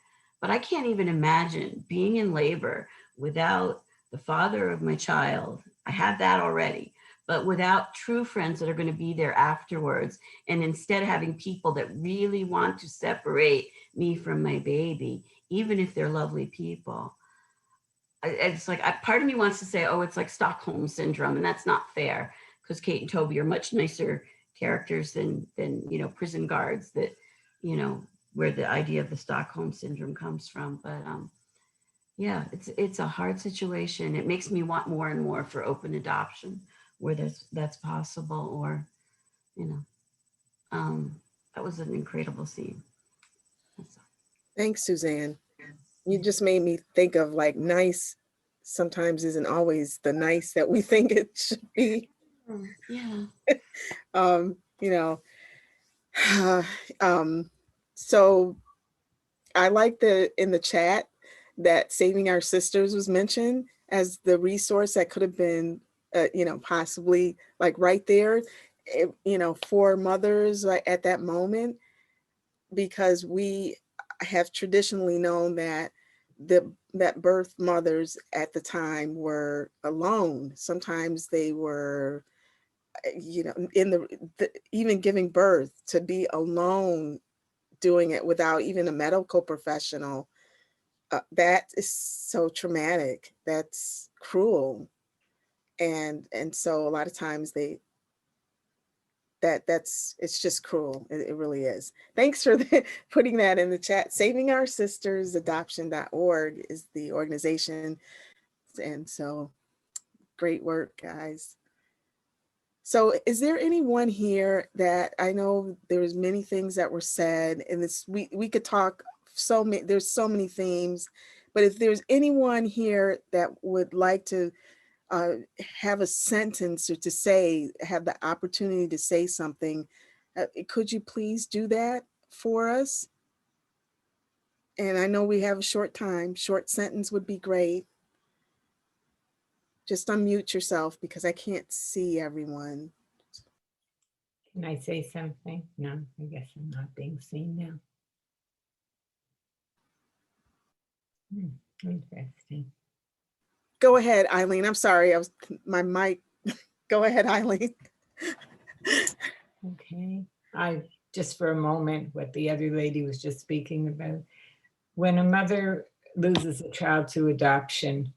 Speaker 14: But I can't even imagine being in labor without the father of my child. I had that already, but without true friends that are going to be there afterwards. And instead having people that really want to separate me from my baby, even if they're lovely people. It's like, part of me wants to say, oh, it's like Stockholm syndrome, and that's not fair because Kate and Toby are much nicer characters than you know, prison guards that, you know, where the idea of the Stockholm syndrome comes from. But yeah, it's a hard situation. It makes me want more and more for open adoption where that's possible, or, you know, that was an incredible scene.
Speaker 2: Thanks, Suzanne. You just made me think of like nice sometimes isn't always the nice that we think it should be.
Speaker 14: Yeah.
Speaker 2: You know, so I like in the chat that Saving Our Sisters was mentioned as the resource that could have been, you know, possibly like right there, you know, for mothers at that moment, because we have traditionally known that that birth mothers at the time were alone. Sometimes they were, you know, in the even giving birth, to be alone doing it without even a medical professional, that is so traumatic. That's cruel. And so a lot of times it's just cruel. It really is. Thanks for putting that in the chat. Saving Our Sisters Adoption.org is the organization. And so Great work, guys. So is there anyone here that, I know there was many things that were said, and this we could talk so many, there's so many themes, but if there's anyone here that would like to have a sentence or to say, have the opportunity to say something, could you please do that for us? And I know we have a short time, short sentence would be great. Just unmute yourself because I can't see everyone.
Speaker 4: Can I say something? No, I guess I'm not being seen now. Interesting.
Speaker 2: Go ahead, Eileen. I'm sorry, my mic. Go ahead, Eileen.
Speaker 4: Okay. I just for a moment, what the other lady was just speaking about. When a mother loses a child to adoption,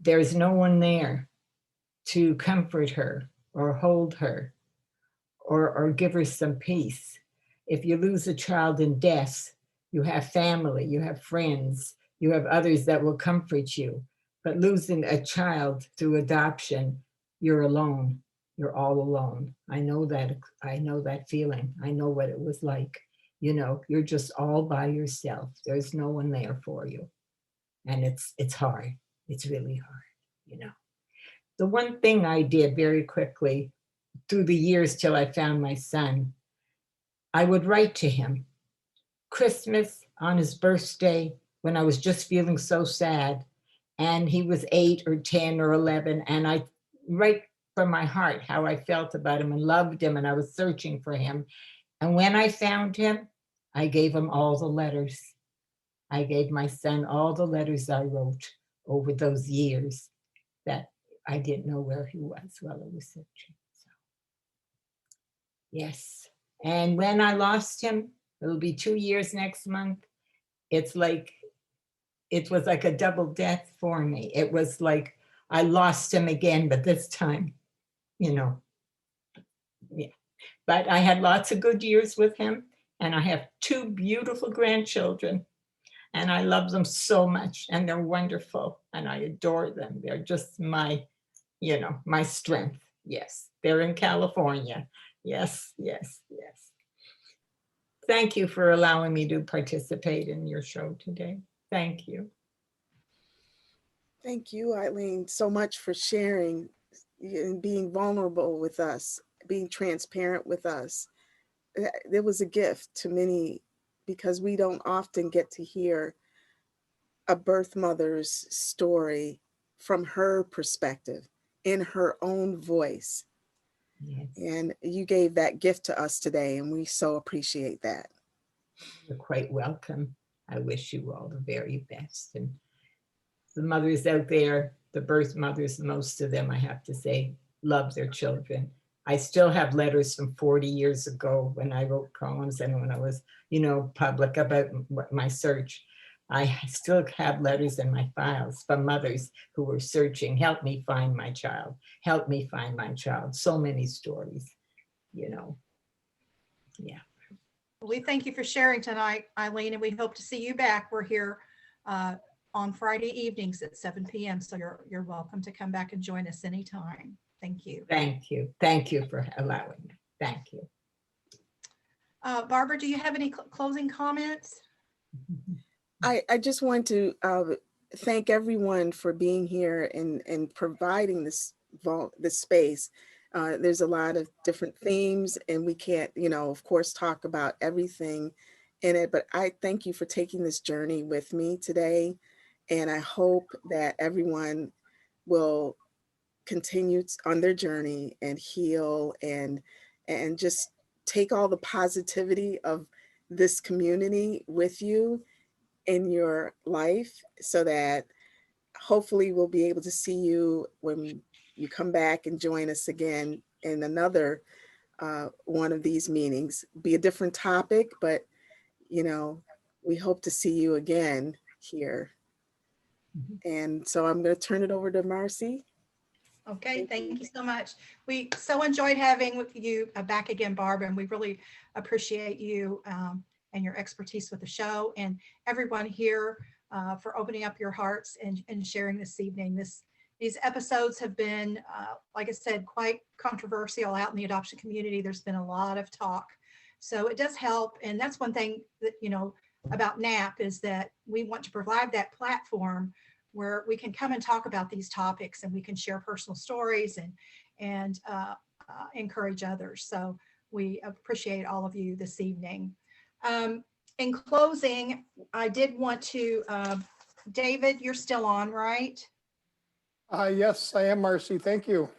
Speaker 4: there's no one there to comfort her or hold her or give her some peace. If you lose a child in death, you have family, you have friends, you have others that will comfort you. But losing a child through adoption, you're alone. You're all alone. I know that feeling. I know what it was like. You know, you're just all by yourself. There's no one there for you. And it's hard. It's really hard, you know. The one thing I did very quickly through the years till I found my son, I would write to him. Christmas, on his birthday, when I was just feeling so sad, and he was 8 or 10 or 11, and I write from my heart how I felt about him and loved him, and I was searching for him. And when I found him, I gave him all the letters. I gave my son all the letters I wrote over those years that I didn't know where he was while I was searching. So, yes. And when I lost him, it'll be 2 years next month. It was like a double death for me. It was like I lost him again, but this time, you know, yeah. But I had lots of good years with him, and I have 2 beautiful grandchildren, and I love them so much, and they're wonderful, and I adore them. They're just my, you know, my strength. Yes, they're in California. Yes, yes, yes. Thank you for allowing me to participate in your show today. Thank you.
Speaker 2: Thank you, Eileen, so much for sharing and being vulnerable with us, being transparent with us. It was a gift to many because we don't often get to hear a birth mother's story from her perspective, in her own voice.
Speaker 4: Yes.
Speaker 2: And you gave that gift to us today, and we so appreciate that.
Speaker 4: You're quite welcome. I wish you all the very best. And the mothers out there, the birth mothers, most of them, I have to say, love their children. I still have letters from 40 years ago when I wrote poems and when I was, you know, public about my search. I still have letters in my files from mothers who were searching, help me find my child, help me find my child. So many stories, you know. Yeah.
Speaker 1: We thank you for sharing tonight, Eileen, and we hope to see you back. We're here on Friday evenings at 7 p.m. So you're welcome to come back and join us anytime. Thank you.
Speaker 4: Thank you. Thank you for allowing me. Thank you.
Speaker 1: Barbara, do you have any closing comments?
Speaker 2: I just want to thank everyone for being here and providing this space. There's a lot of different themes, and we can't, you know, of course, talk about everything in it, but I thank you for taking this journey with me today. And I hope that everyone will continue on their journey and heal and just take all the positivity of this community with you in your life, so that hopefully we'll be able to see you when you come back and join us again in another one of these meetings. Be a different topic, but you know, we hope to see you again here. And so I'm going to turn it over to Marcie.
Speaker 1: Okay, thank you so much. We so enjoyed having you back again, Barb, and we really appreciate you and your expertise with the show, and everyone here for opening up your hearts and sharing this evening. This These episodes have been, like I said, quite controversial out in the adoption community. There's been a lot of talk. So it does help. And that's one thing that, about NAAP is that we want to provide that platform where we can come and talk about these topics and we can share personal stories and encourage others. So we appreciate all of you this evening. In closing, I did want to, David, you're still on, right?
Speaker 5: Yes, I am, Marcie. Thank you.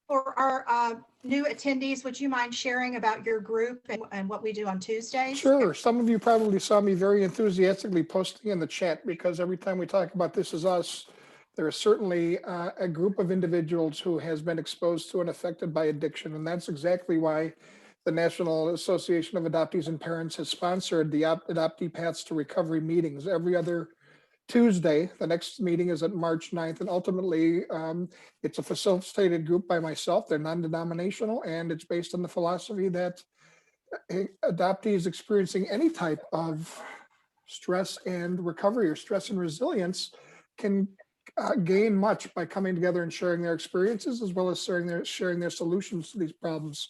Speaker 1: For our new attendees, would you mind sharing about your group and what we do on Tuesdays?
Speaker 5: Sure. Some of you probably saw me very enthusiastically posting in the chat, because every time we talk about This Is Us, there is certainly a group of individuals who has been exposed to and affected by addiction. And that's exactly why the National Association of Adoptees and Parents has sponsored the Adoptee Paths to Recovery meetings every other Tuesday. The next meeting is at March 9th, and ultimately it's a facilitated group by myself. They're non-denominational, and it's based on the philosophy that adoptees experiencing any type of stress and recovery or stress and resilience can gain much by coming together and sharing their experiences, as well as sharing their solutions to these problems.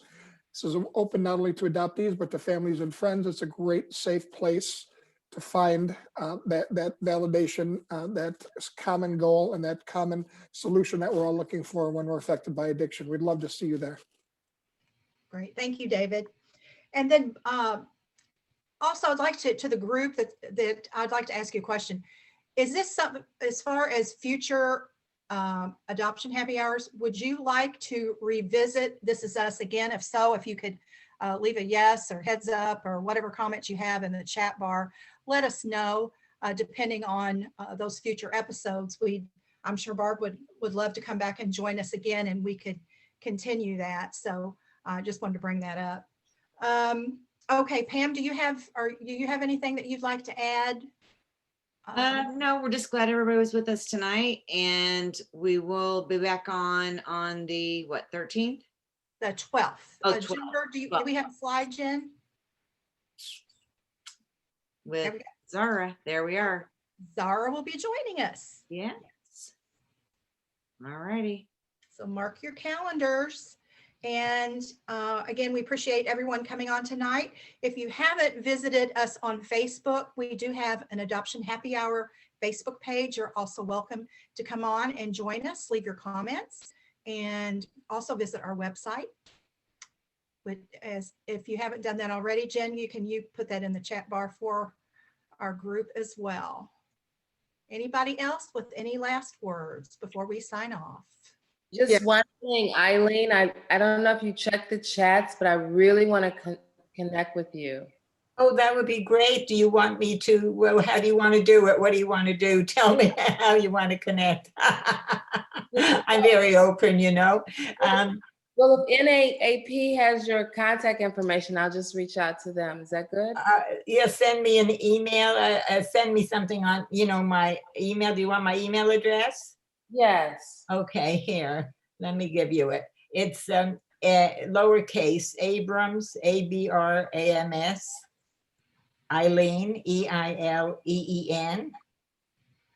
Speaker 5: This is open not only to adoptees, but to families and friends. It's a great, safe place to find that validation, that common goal, and that common solution that we're all looking for when we're affected by addiction. We'd love to see you there.
Speaker 1: Great, thank you, David. And then also, I'd like to the group that I'd like to ask you a question. Is this something, as far as future adoption happy hours, would you like to revisit This Is Us again? If so, if you could leave a yes or heads up or whatever comments you have in the chat bar, let us know. Depending on those future episodes, I'm sure Barb would love to come back and join us again, and we could continue that. So I just wanted to bring that up. Okay, Pam, do you have anything that you'd like to add?
Speaker 13: No, we're just glad everybody was with us tonight, and we will be back on the what, 13th?
Speaker 1: The 12th.
Speaker 13: Oh,
Speaker 1: Jennifer, do we have a slide, Jen?
Speaker 13: With Zara. There we are.
Speaker 1: Zara will be joining us.
Speaker 13: Yes. All righty.
Speaker 1: So mark your calendars. And again, we appreciate everyone coming on tonight. If you haven't visited us on Facebook, we do have an Adoption Happy Hour Facebook page. You're also welcome to come on and join us, leave your comments, and also visit our website. But if you haven't done that already, Jen, you put that in the chat bar for our group as well. Anybody else with any last words before we sign off?
Speaker 18: Just one thing, Eileen, I don't know if you checked the chats, but I really want to connect with you.
Speaker 4: Oh, that would be great. Do you want me to, well, how do you want to do it? What do you want to do? Tell me how you want to connect. I'm very open, you know.
Speaker 18: Well, if NAAP has your contact information, I'll just reach out to them. Is that good?
Speaker 4: Yeah, send me an email, send me something on, my email. Do you want my email address?
Speaker 18: Yes.
Speaker 4: Okay, here, let me give you it. It's lowercase Abrams, ABRAMS, Eileen, EILEEN,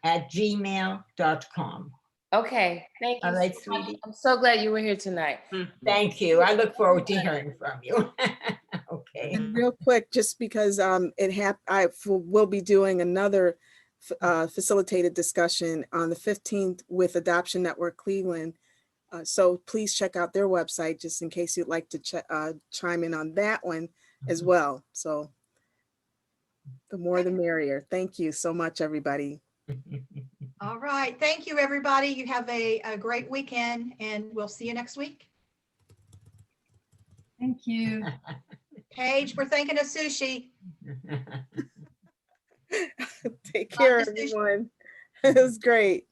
Speaker 4: @gmail.com.
Speaker 18: Okay, thank you.
Speaker 4: All right,
Speaker 18: so much.
Speaker 4: sweetie.
Speaker 18: I'm so glad you were here tonight.
Speaker 4: Thank you. I look forward to hearing from you. Okay.
Speaker 2: And real quick, just because we'll be doing another facilitated discussion on the 15th with Adoption Network Cleveland. So please check out their website just in case you'd like to chime in on that one as well. So the more the merrier. Thank you so much, everybody.
Speaker 1: All right. Thank you, everybody. You have a great weekend, and we'll see you next week.
Speaker 11: Thank you.
Speaker 1: Paige, we're thinking of sushi.
Speaker 2: Take care, everyone. It was great.